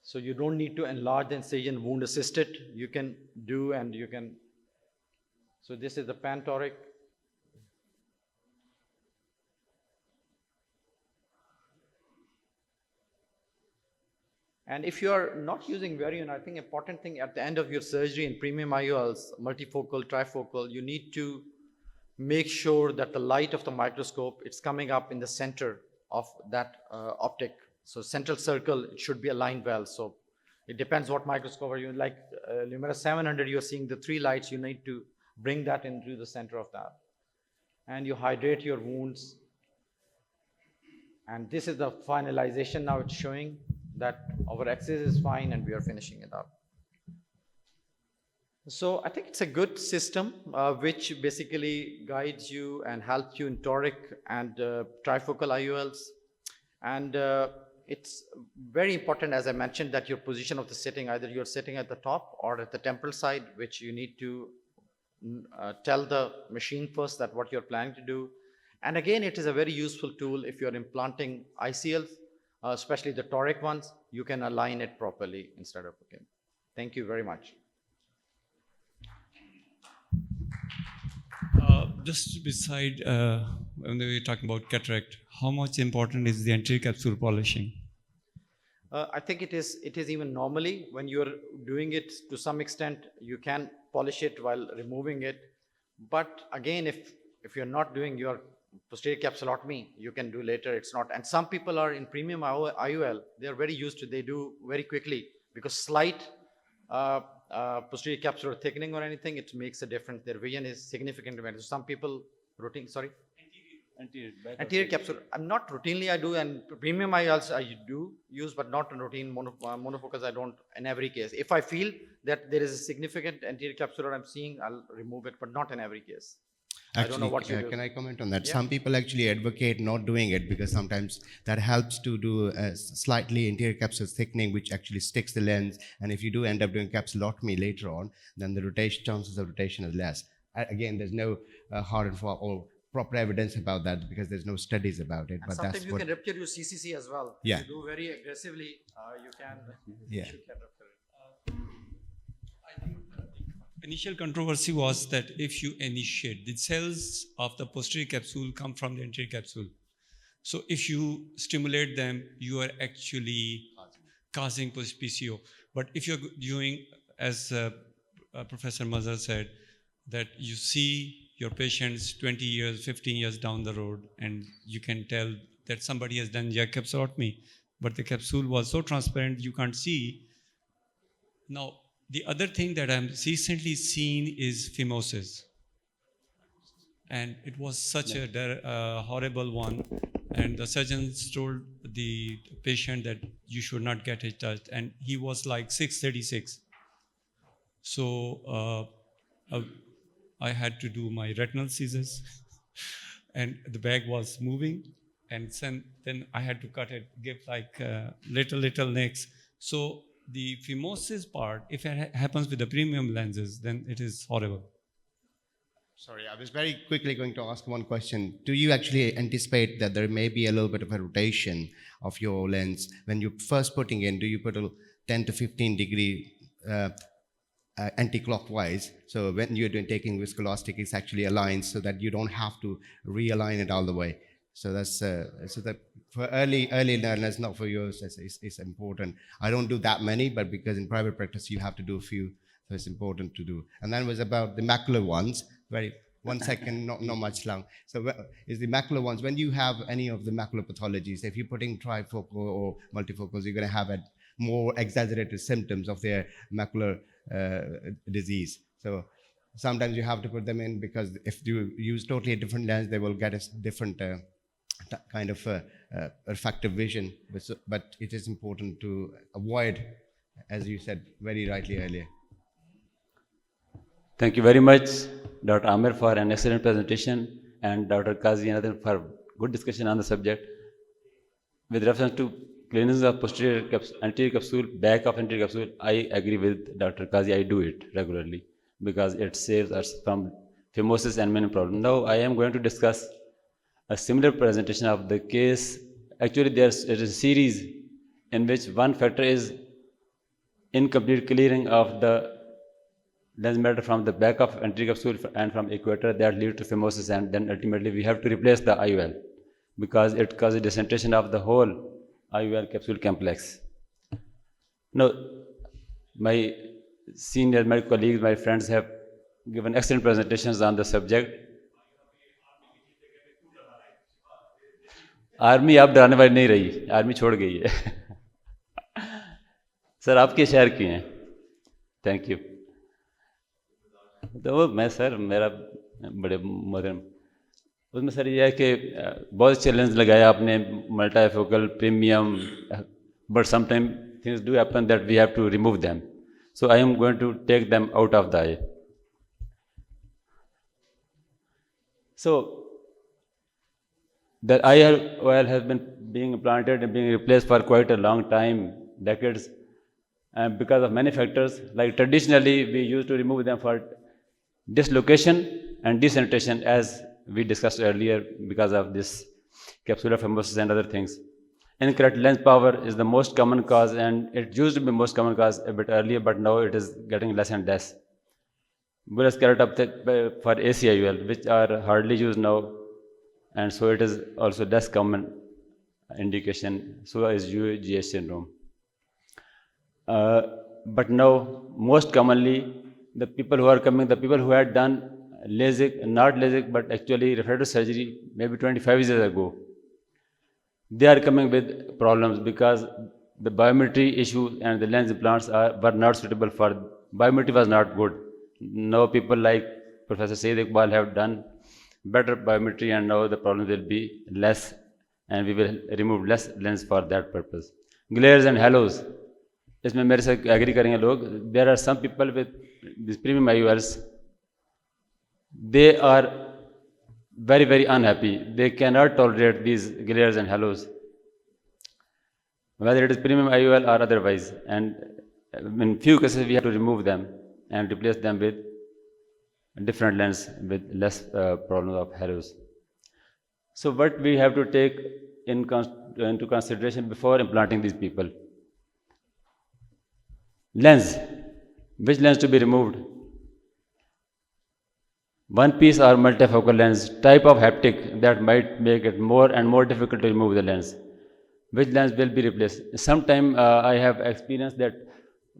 So you don't need to enlarge the incision, wound assist it. You can do and you can. So this is the pantoric. And if you are not using Varian, I think important thing at the end of your surgery in premium IOLs, multifocal, trifocal, you need to make sure that the light of the microscope, it's coming up in the center of that optic. So central circle, it should be aligned well. So it depends what microscope are you like. Lumira 700, you're seeing the 3 lights, you need to bring that into the center of that. And you hydrate your wounds. And this is the finalization. Now it's showing that our axis is fine and we are finishing it up. So I think it's a good system which basically guides you and helps you in toric and trifocal IOLs. And it's very important, as I mentioned, that your position of the sitting, either you're sitting at the top or at the temporal side, which you need to tell the machine first that what you're planning to do. And again, it is a very useful tool if you're implanting ICLs, especially the toric ones. You can align it properly instead of, okay. Thank you very much. Just beside, when we were talking about cataract, how much important is the anterior capsule polishing? I think it is even normally when you're doing it to some extent, you can polish it while removing it. But again, if you're not doing your posterior capsulotomy, you can do later. It's not. And some people are in premium IOL, they're very used to, they do very quickly because slight posterior capsular thickening or anything, it makes a difference. Their vision is significantly better. So some people routine, sorry? Anterior capsule, I'm not routinely I do, and premium IOLs I do use, but not in routine. Monofocus I don't in every case. If I feel that there is a significant anterior capsular I'm seeing, I'll remove it, but not in every case. Actually, I don't know what you do. Can I comment on that? Yeah. Some people actually advocate not doing it because sometimes that helps to do a slightly anterior capsule thickening, which actually sticks the lens. And if you do end up doing capsulotomy later on, then the chances of rotation is less. Again, there's no hard and fast or proper evidence about that because there's no studies about it. And but sometimes that's you what. can rupture your CCC as well. Yeah. If you do very aggressively, you can. Yeah. You can rupture it. I think the initial controversy was that if you initiate, the cells of the posterior capsule come from the anterior capsule. So if you stimulate them, you are actually causing PCO. But if you're doing, as Professor Mazhar said, that you see your patients 20 years, 15 years down the road, and you can tell that somebody has done capsulotomy, but the capsule was so transparent you can't see. Now, the other thing that I'm recently seen is phimosis. And it was such a horrible one. And the surgeons told the patient that you should not get it touched. And he was like 636. So I had to do my retinal scissors. And the bag was moving. And then I had to cut it, give like little nicks. So the phimosis part, if it happens with the premium lenses, then it is horrible. Sorry, I was very quickly going to ask one question. Do you actually anticipate that there may be a little bit of a rotation of your lens? When you're first putting in, do you put a 10 to 15 degree anti-clockwise? So when you're taking viscoelastic, it's actually aligned so that you don't have to realign it all the way. So that's so that for early learners, not for yours, it's important. I don't do that many, but because in private practice you have to do a few, so it's important to do. And then was about the macular ones. Very 1 second, not much long. So is the macular ones, when you have any of the macular pathologies, if you're putting trifocal or multifocals, you're going to have more exaggerated symptoms of their macular disease. So sometimes you have to put them in because if you use totally a different lens, they will get a different kind of refractive vision. But it is important to avoid, as you said very rightly earlier. Thank you very much, Dr. Amir, for an excellent presentation, and Dr. Qazi Anathan for good discussion on the subject. With reference to cleansing of anterior capsule, back of anterior capsule, I agree with Dr. Qazi. I do it regularly because it saves us from phimosis and many problem. Now I am going to discuss a similar presentation of the case. Actually, there is a series in which one factor is incomplete clearing of the lens matter from the back of entry capsule and from equator that lead to phimosis, and then ultimately we have to replace the IOL because it causes descentration of the whole IOL capsule complex. Now, my senior, my colleagues, my friends have given excellent presentations on the subject. Army आप डराने वाली नहीं रही, army छोड़ गई है। Sir आपके शहर की हैं, थैंक यू। तो मैं सर मेरा बड़े मोहतरम उसमें सर ये है कि बहुत चैलेंज लगाया आपने, multifocal premium, but sometime things do happen that we have to remove them, so I am going to take them out of the eye. So the IOL has been being implanted and being replaced for quite a long time, decades, and because of many factors. Like traditionally, we used to remove them for dislocation and decentration, as we discussed earlier, because of this capsular phimosis and other things. Incorrect lens power is the most common cause, and it used to be most common cause a bit earlier, but now it is getting less and less. Bullous keratops for ACIOL, which are hardly used now, and so it is also less common indication. So is UGS syndrome. But now, most commonly, the people who are coming, the people who had done LASIK, not LASIK, but actually refractive surgery maybe 25 years ago, they are coming with problems because the biometry issue and the lens implants were not suitable for, biometry was not good. Now people like Professor Saeed Iqbal have done better biometry, and now the problems will be less, and we will remove less lens for that purpose. Glares and halos, इसमें मेरे से agree करेंगे लोग. There are some people with these premium IOLs, they are very, very unhappy. They cannot tolerate these glares and halos, whether it is premium IOL or otherwise, and in few cases we have to remove them and replace them with different lens with less problems of halos. So what we have to take into consideration before implanting these people? Lens. Which lens to be removed? One piece or multifocal lens, type of haptic that might make it more and more difficult to remove the lens. Which lens will be replaced? Sometime I have experienced that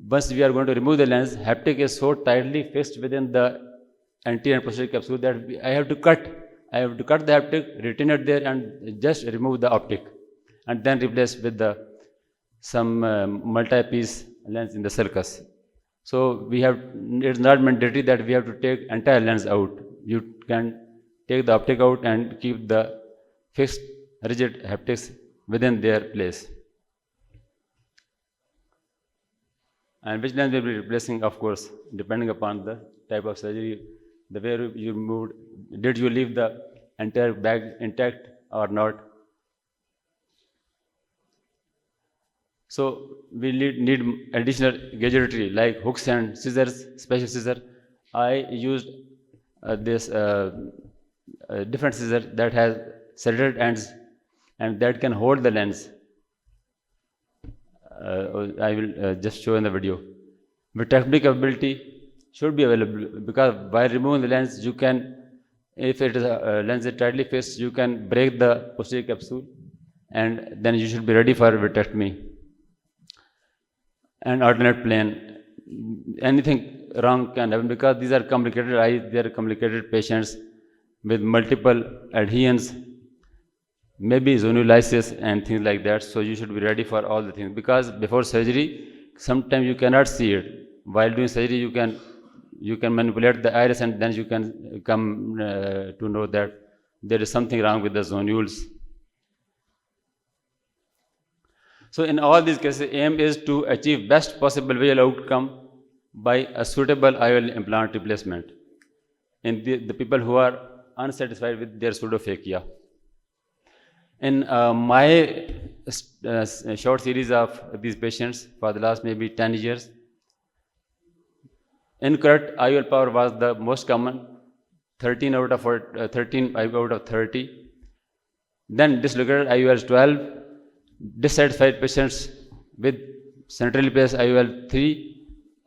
once we are going to remove the lens, haptic is so tightly fixed within the anterior and posterior capsule that I have to cut the haptic, retain it there, and just remove the optic, and then replace with some multi-piece lens in the sulcus. So it's not mandatory that we have to take entire lens out. You can take the optic out and keep the fixed rigid haptics within their place. And which lens will be replacing, of course, depending upon the type of surgery, the way you moved, did you leave the entire bag intact or not? So we need additional gadgetry like hooks and scissors, special scissor. I used this different scissor that has serrated ends and that can hold the lens. I will just show in the video. Vitrectomy capability should be available because by removing the lens, you can, if it is a lens is tightly fixed, you can break the posterior capsule, and then you should be ready for vitrectomy. And alternate plane, anything wrong can happen because these are complicated eyes, they are complicated patients with multiple adhesions, maybe zonulisis and things like that. So you should be ready for all the things because before surgery, sometimes you cannot see it. While doing surgery, you can manipulate the iris, and then you can come to know that there is something wrong with the zonules. So in all these cases, aim is to achieve best possible visual outcome by a suitable IOL implant replacement in the people who are unsatisfied with their pseudophakia. In my short series of these patients for the last maybe 10 years, incorrect IOL power was the most common 13 out of 30. Then dislocated IOL 12, dissatisfied patients with centrally placed IOL 3,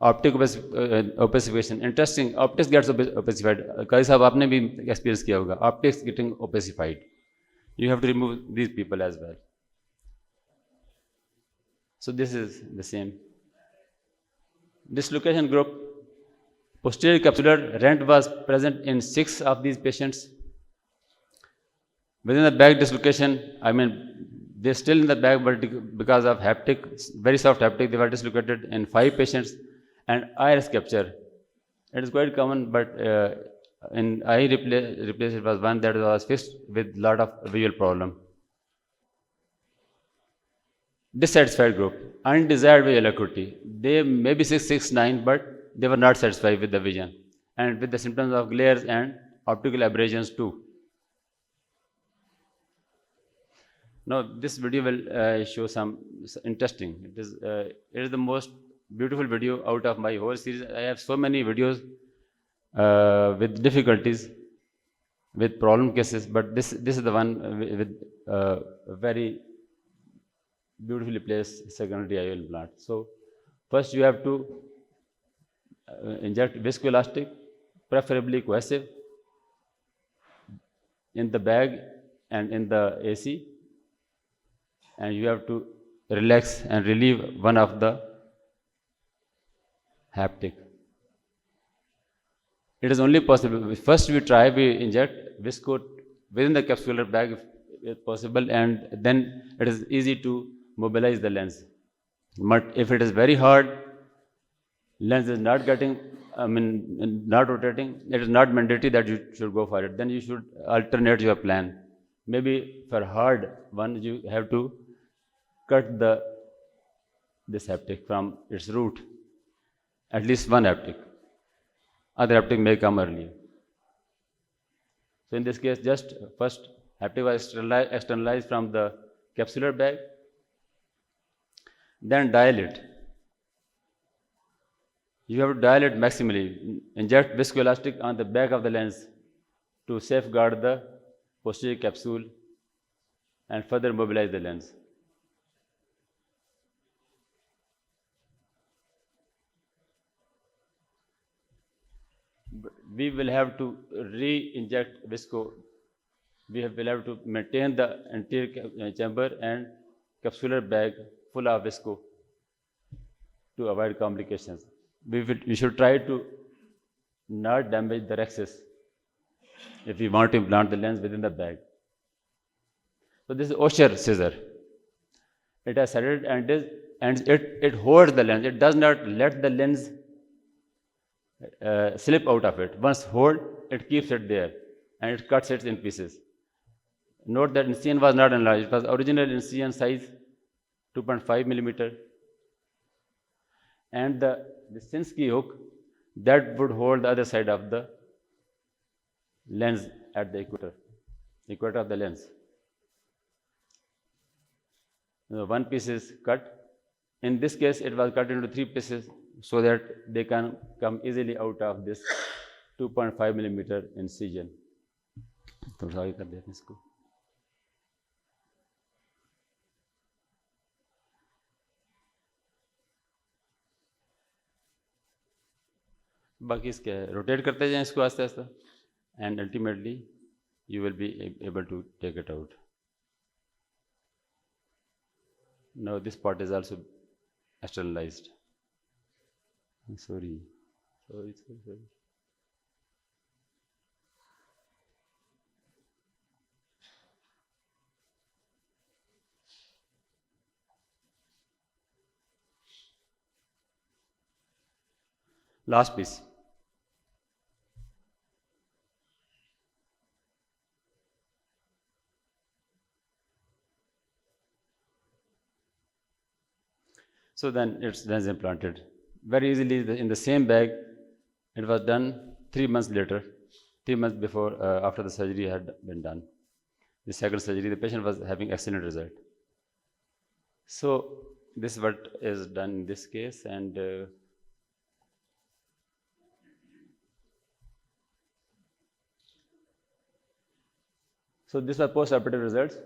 optic opacification. Interesting, optics gets opacified. Kari sahab aapne bhi experience kiya hoga, optics getting opacified. You have to remove these people as well. So this is the same. Dislocation group, posterior capsular rent was present in 6 of these patients. Within the bag dislocation, I mean, they're still in the bag, but because of haptic, very soft haptic, they were dislocated in 5 patients. And iris capture, it is quite common, but in eye replace it was one that was fixed with lot of visual problem. Dissatisfied group, undesired visual acuity. They may be 6, 6, 9, but they were not satisfied with the vision and with the symptoms of glares and optical aberrations too. Now this video will show some interesting. It is the most beautiful video out of my whole series. I have so many videos with difficulties, with problem cases, but this is the one with very beautifully placed secondary IOL implant. So first you have to inject viscoelastic, preferably cohesive, in the bag and in the AC, and you have to relax and relieve one of the haptic. It is only possible, first we inject visco within the capsular bag if possible, and then it is easy to mobilize the lens. But if it is very hard, lens is not not rotating, it is not mandatory that you should go for it. Then you should alternate your plan. Maybe for hard one, you have to cut this haptic from its root, at least one haptic. Other haptic may come earlier. So in this case, just first haptic was externalized from the capsular bag, then dial it. You have to dial it maximally. Inject viscoelastic on the back of the lens to safeguard the posterior capsule and further mobilize the lens. We will have to re-inject visco. We will have to maintain the anterior chamber and capsular bag full of visco to avoid complications. We should try to not damage the rhexis if we want to implant the lens within the bag. So this is Osher scissor. It has settled and it holds the lens. It does not let the lens slip out of it. Once hold, it keeps it there and it cuts it in pieces. Note that incision was not enlarged. It was original incision size 2.5 millimeter, and the Sinski hook that would hold the other side of the lens at the equator of the lens. One piece is cut. In this case, it was cut into 3 pieces so that they can come easily out of this 2.5 millimeter incision. बाकी इसके rotate करते जाएं इसको आस्ते आस्ते, and ultimately you will be able to take it out. Now this part is also externalized. Sorry. Last piece. So then it's lens implanted very easily in the same bag. It was done 3 months later, 3 months before, after the surgery had been done. The second surgery, the patient was having excellent result. So this is what is done in this case, and So this was post-operative results.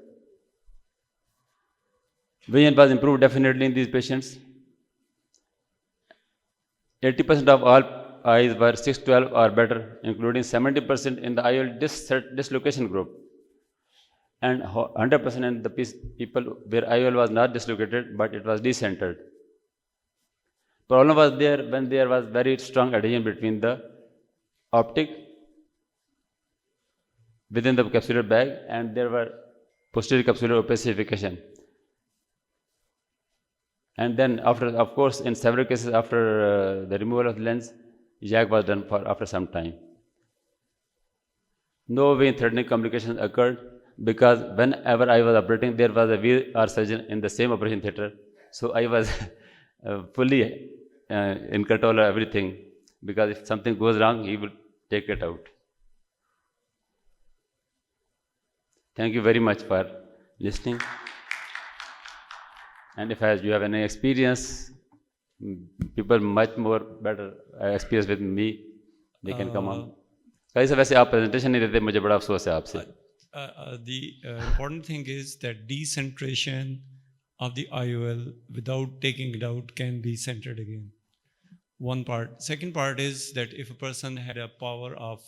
Vision was improved definitely in these patients. 80% of all eyes were 612 or better, including 70% in the IOL dislocation group, and 100% in the people where IOL was not dislocated but it was decentered. Problem was there when there was very strong adhesion between the optic within the capsular bag and there were posterior capsular opacification. And then after, of course, in several cases after the removal of the lens, YAG was done for after some time. No vein threatening complications occurred because whenever I was operating, there was a VR surgeon in the same operation theater. So I was fully in control of everything because if something goes wrong, he will take it out. Thank you very much for listening. And if you have any experience, people much more better experience with me, they can come on. कई से वैसे आप presentation नहीं देते, मुझे बड़ा अफसोस है आपसे. The important thing is that decentration of the IOL without taking it out can be centered again. One part. Second part is that if a person had a power of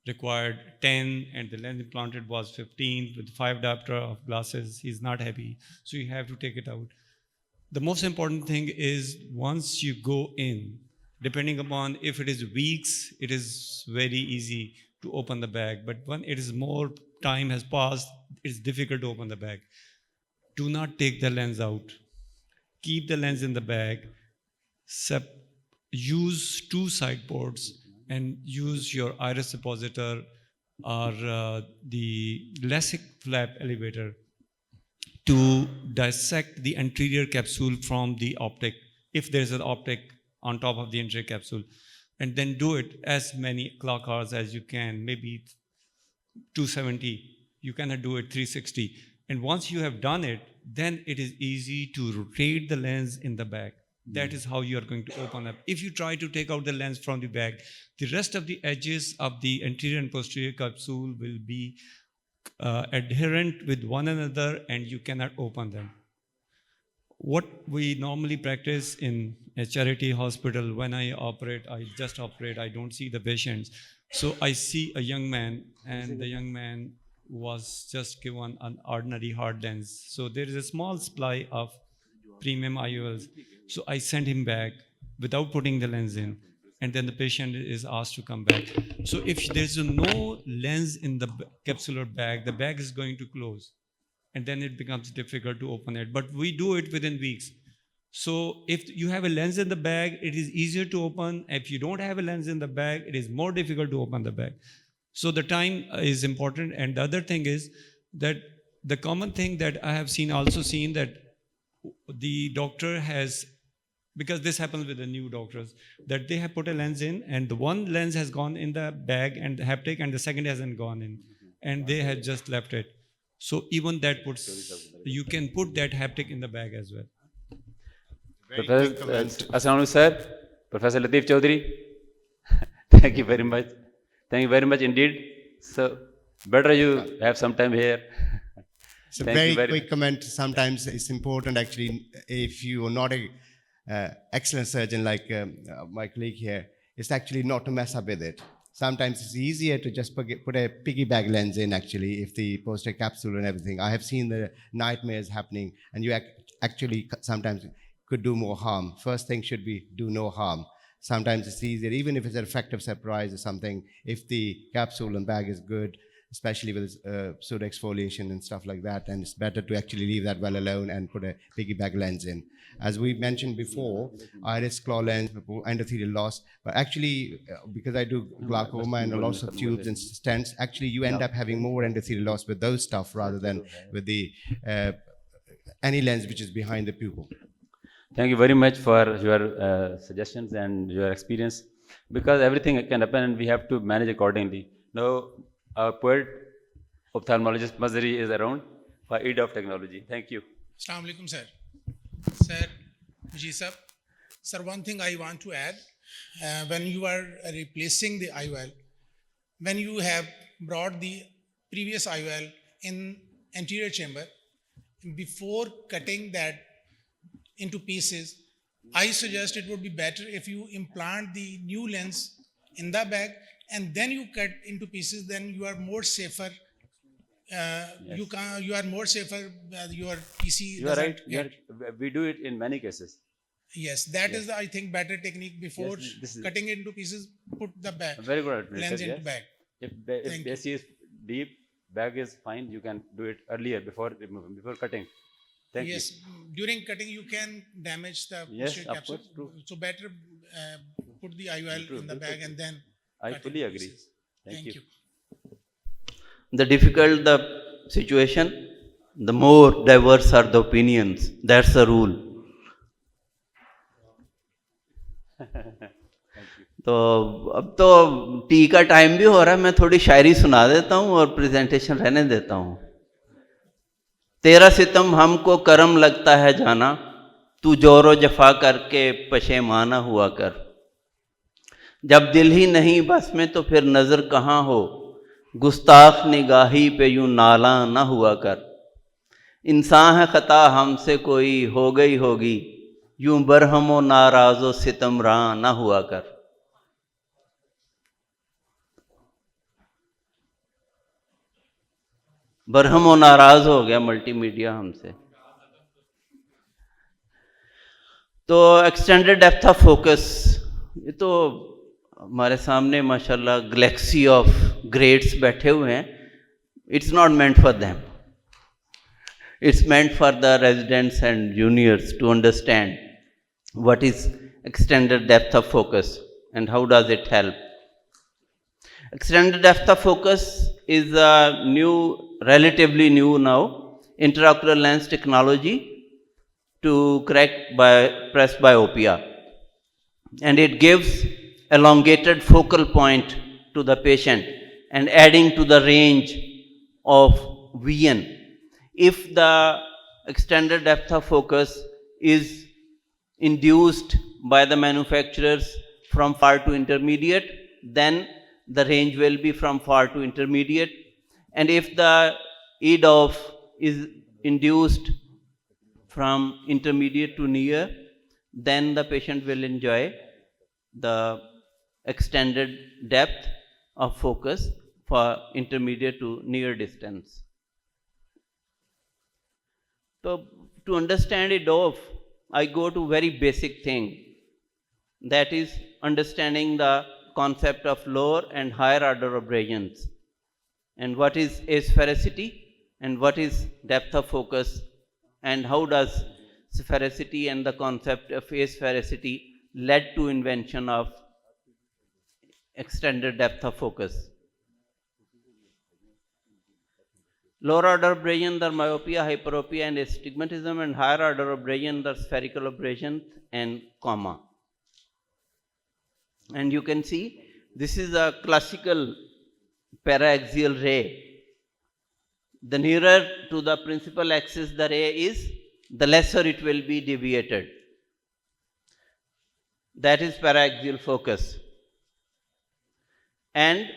required 10 and the lens implanted was 15 with 5 diopter of glasses, he's not happy. So you have to take it out. The most important thing is once you go in, depending upon if it is weeks, it is very easy to open the bag. But when it is more time has passed, it's difficult to open the bag. Do not take the lens out. Keep the lens in the bag. Use 2 side ports and use your iris suppositor or the LASIK flap elevator to dissect the anterior capsule from the optic, if there's an optic on top of the anterior capsule, and then do it as many clock hours as you can, maybe 270. You cannot do it 360. And once you have done it, then it is easy to rotate the lens in the bag. That is how you are going to open up. If you try to take out the lens from the bag, the rest of the edges of the anterior and posterior capsule will be adherent with one another and you cannot open them. What we normally practice in a charity hospital, when I just operate, I don't see the patients. So I see a young man and the young man was just given an ordinary hard lens. So there is a small supply of premium IOLs. So I sent him back without putting the lens in. And then the patient is asked to come back. So if there's no lens in the capsular bag, the bag is going to close. And then it becomes difficult to open it. But we do it within weeks. So if you have a lens in the bag, it is easier to open. If you don't have a lens in the bag, it is more difficult to open the bag. So the time is important. And the other thing is that the common thing that I have also seen that the doctor has, because this happens with the new doctors, that they have put a lens in and the one lens has gone in the bag and the haptic and the second hasn't gone in and they had just left it. So even that you can put that haptic in the bag as well. Assalamualaikum sir, Professor Latif Chaudhary. Thank you very much. Thank you very much indeed. So better you have some time here. It's a very quick comment. Sometimes it's important actually if you are not a excellent surgeon like my colleague here, it's actually not to mess up with it. Sometimes it's easier to just put a piggyback lens in actually if the posterior capsule and everything. I have seen the nightmares happening and you actually sometimes could do more harm. First thing should be do no harm. Sometimes it's easier, even if it's an effective surprise or something, if the capsule and bag is good, especially with pseudo exfoliation and stuff like that, and it's better to actually leave that well alone and put a piggyback lens in. As we mentioned before, iris claw lens, endothelial loss, but actually because I do glaucoma and lots of tubes and stents, actually you end up having more endothelial loss with those stuff rather than with the any lens which is behind the pupil. Thank you very much for your suggestions and your experience, because everything can happen and we have to manage accordingly. Now, our poet, ophthalmologist Mazari is around for IOL Technology. Thank you. Assalamu alaikum, sir. Sir, Mujib, sir, one thing I want to add, when you are replacing the IOL, when you have brought the previous IOL in anterior chamber. Before cutting that into pieces, I suggest it would be better if you implant the new lens in the bag and then you cut into pieces. Then you are more safer. You are more safer. Your PC You are doesn't right. get. We do it in many cases. Yes, that is the, I think, better technique. Before Yes, this is- cutting it into pieces, put the bag, Very good lens administrator, into yes. bag. If Thank you. AC is deep, bag is fine, you can do it earlier before cutting. Thank you. Yes, during cutting you can damage the Yes, posterior of capsule. course, true. So better put the IOL True, in the true, bag true. and then I cut fully into agree. pieces. Thank you. The difficult the situation, the more diverse are the opinions. That's the rule. तो अब तो T का time भी हो रहा है, मैं थोड़ी शायरी सुना देता हूँ और प्रेजेंटेशन रहने देता हूँ। तेरा सितम हमको करम लगता है जाना, तू जोरो जफा करके पशेमाना हुआ कर। जब दिल ही नहीं बस में तो फिर नज़र कहाँ हो, गुस्ताख निगाही पे यूं नाला ना हुआ कर। इंसान है ख़ता हमसे कोई हो गई होगी, यूं बरहम व नाराज़ व सितमरां ना हुआ कर। बरहम व नाराज़ हो गया मल्टीमीडिया हमसे। तो एक्सटेंडेड डेप्थ ऑफ फोकस, ये तो हमारे सामने माशाल्लाह गैलेक्सी ऑफ ग्रेड्स बैठे हुए हैं। It's not meant for them, it's meant for the residents and juniors to understand what is extended depth of focus and how does it help. Extended depth of focus is a new, relatively new now, intraocular lens technology to correct presbyopia, and it gives elongated focal point to the patient and adding to the range of vision. If the extended depth of focus is induced by the manufacturers from far to intermediate, then the range will be from far to intermediate. And if the EDOF is induced from intermediate to near, then the patient will enjoy the extended depth of focus for intermediate to near distance. So to understand EDOF, I go to very basic thing, that is understanding the concept of lower and higher order aberrations, and what is asphericity and what is depth of focus, and how does sphericity and the concept of asphericity led to invention of extended depth of focus. Lower order aberrations are myopia, hyperopia, and astigmatism, and higher order aberrations are spherical aberrations and coma. And you can see this is a classical paraxial ray. The nearer to the principal axis the ray is, the lesser it will be deviated. That is paraxial focus. And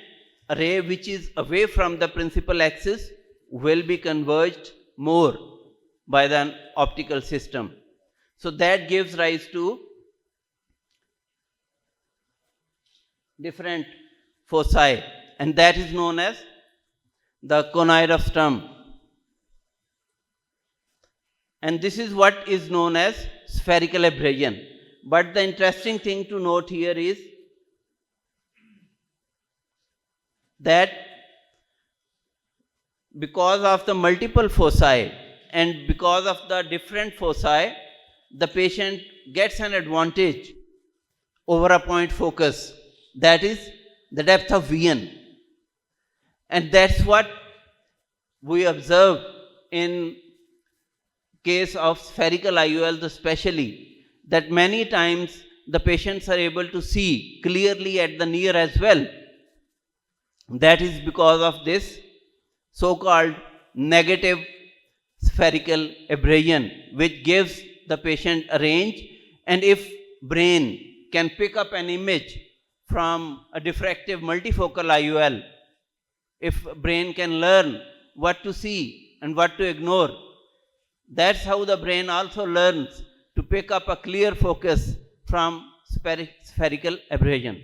a ray which is away from the principal axis will be converged more by the optical system. So that gives rise to different foci, and that is known as the conide of Sturm. And this is what is known as spherical aberration. But the interesting thing to note here is that because of the multiple foci and because of the different foci, the patient gets an advantage over a point focus, that is the depth of vision. And that's what we observe in case of spherical IOLs especially, that many times the patients are able to see clearly at the near as well. That is because of this so-called negative spherical aberration, which gives the patient a range, and if brain can pick up an image from a diffractive multifocal IOL, if brain can learn what to see and what to ignore. That's how the brain also learns to pick up a clear focus from spherical aberration.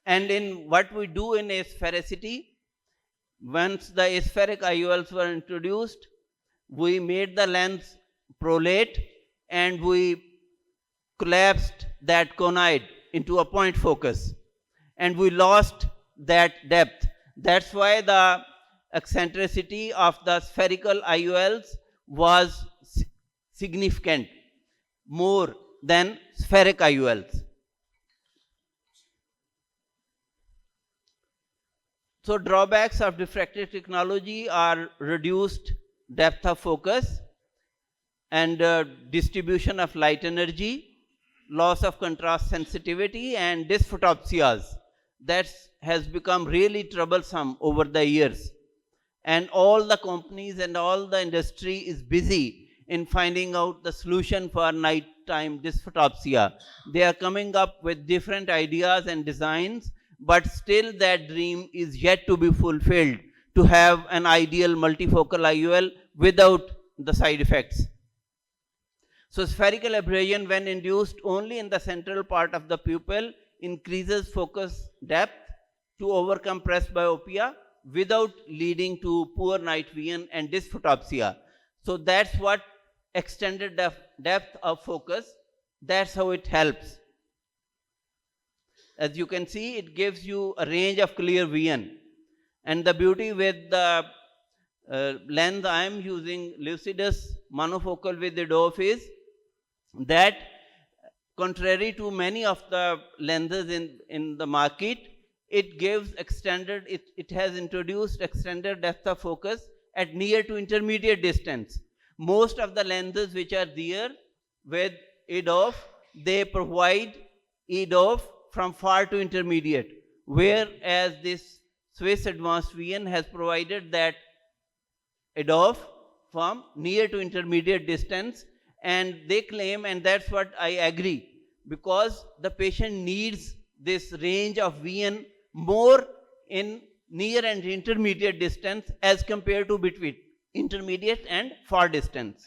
And in what we do in asphericity, once the aspheric IOLs were introduced, we made the lens prolate and we collapsed that conoid into a point focus. And we lost that depth. That's why the eccentricity of the spherical IOLs was significant, more than spheric IOLs. So drawbacks of diffractive technology are reduced depth of focus and distribution of light energy, loss of contrast sensitivity, and dysphotopsias. That has become really troublesome over the years. And all the companies and all the industry is busy in finding out the solution for nighttime dysphotopsia. They are coming up with different ideas and designs, but still that dream is yet to be fulfilled, to have an ideal multifocal IOL without the side effects. So spherical aberration, when induced only in the central part of the pupil, increases focus depth to overcome presbyopia without leading to poor night vision and dysphotopsia. So that's what extended depth of focus, that's how it helps. As you can see, it gives you a range of clear vision. And the beauty with the lens I am using, Lucidus monofocal with EDOF, is that contrary to many of the lenses in the market, it gives extended, it has introduced extended depth of focus at near to intermediate distance. Most of the lenses which are there with EDOF, they provide EDOF from far to intermediate, whereas this Swiss Advanced Vision has provided that EDOF from near to intermediate distance, and they claim, and that's what I agree, because the patient needs this range of vision more in near and intermediate distance as compared to between intermediate and far distance.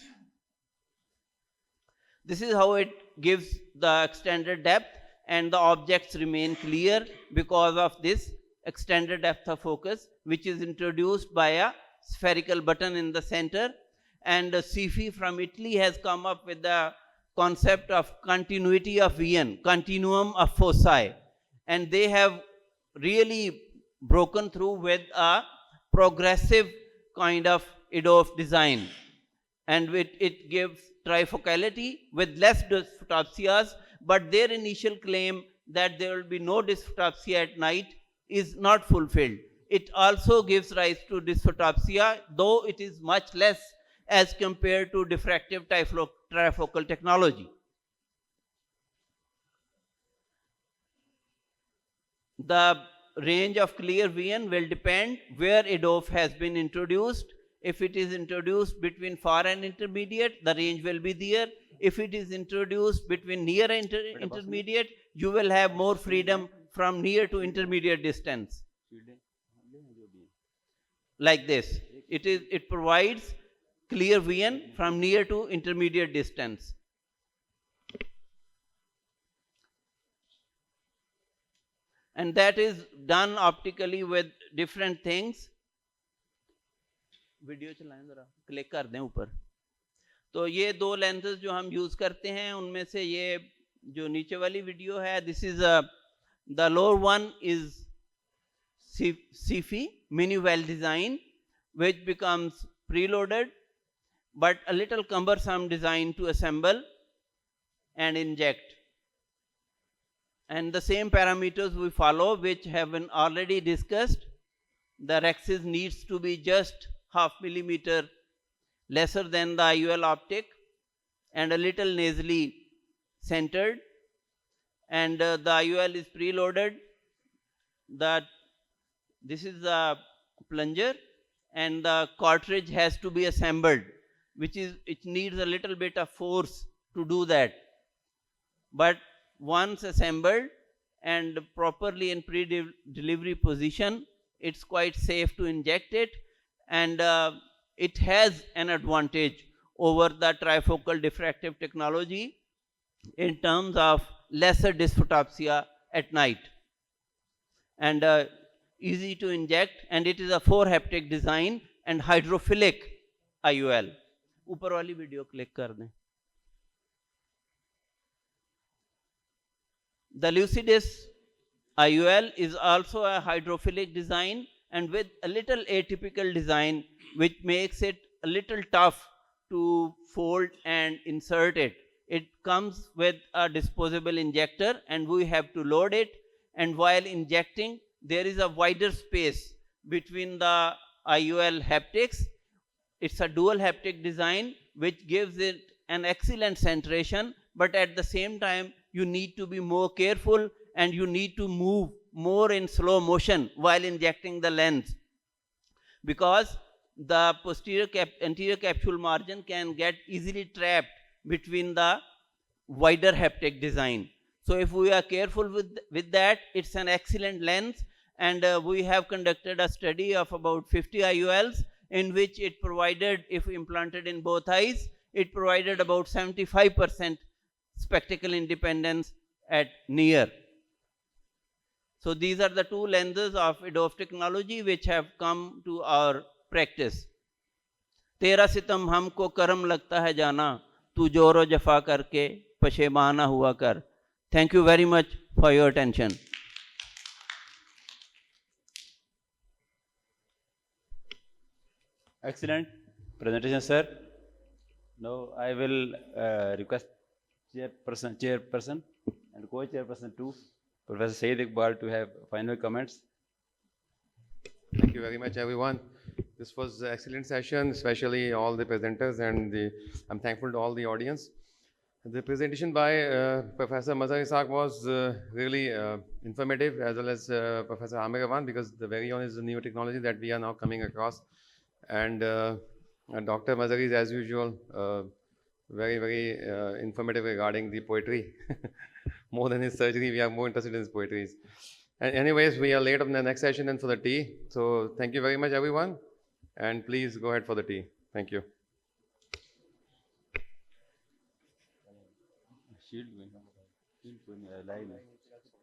This is how it gives the extended depth, and the objects remain clear because of this extended depth of focus, which is introduced by a spherical button in the center. And Sifi from Italy has come up with the concept of continuity of vision, continuum of foci, and they have really broken through with a progressive kind of EDOF design, and it gives trifocality with less dysphotopsias, but their initial claim that there will be no dysphotopsia at night is not fulfilled. It also gives rise to dysphotopsia, though it is much less as compared to diffractive trifocal technology. The range of clear vision will depend where EDOF has been introduced. If it is introduced between far and intermediate, the range will be there. If it is introduced between near and intermediate, you will have more freedom from near to intermediate distance. Like this. It provides clear vision from near to intermediate distance. And that is done optically with different things. Video चलाएं जरा, click कर दें ऊपर. तो ये दो lenses जो हम यूज करते हैं, उनमें से ये जो नीचे वाली वीडियो है, this is the lower one is Sifi mini well design, which becomes preloaded but a little cumbersome design to assemble and inject. And the same parameters we follow, which have been already discussed. The axis needs to be just half millimeter lesser than the IOL optic and a little nasally centered, and the IOL is preloaded. This is the plunger, and the cartridge has to be assembled, it needs a little bit of force to do that. But once assembled and properly in pre-delivery position, it's quite safe to inject it, and it has an advantage over the trifocal diffractive technology in terms of lesser dysphotopsia at night, and easy to inject, and it is a 4 haptic design and hydrophilic IOL. ऊपर वाली video click कर दें. The Lucidus IOL is also a hydrophilic design and with a little atypical design, which makes it a little tough to fold and insert it. It comes with a disposable injector and we have to load it, and while injecting there is a wider space between the IOL haptics. It's a dual haptic design which gives it an excellent centration, but at the same time you need to be more careful and you need to move more in slow motion while injecting the lens, because the anterior capsule margin can get easily trapped between the wider haptic design. So if we are careful with that, it's an excellent lens, and we have conducted a study of about 50 IOLs in which it provided, if implanted in both eyes, it provided about 75% spectacle independence at near. So these are the two lenses of IOL technology which have come to our practice. तेरा सितम हमको करम लगता है जाना, तू जोरो जफा करके पशेमाना हुआ कर. Thank you very much for your attention. Excellent presentation, sir. Now I will request chairperson and co-chairperson too, Professor Saeed Iqbal, to have final comments. Thank you very much, everyone. This was an excellent session, especially all the presenters, and I'm thankful to all the audience. The presentation by Professor Mazhar Ishaq was really informative, as well as Professor Amir Awan, because the Varion is a new technology that we are now coming across. And Dr. Mazhar is, as usual, very, very informative regarding the poetry. More than his surgery, we are more interested in his poetries. And anyways, we are late on the next session and for the tea. So thank you very much, everyone. And please go ahead for the tea. Thank you. Shield going on. Shield going live.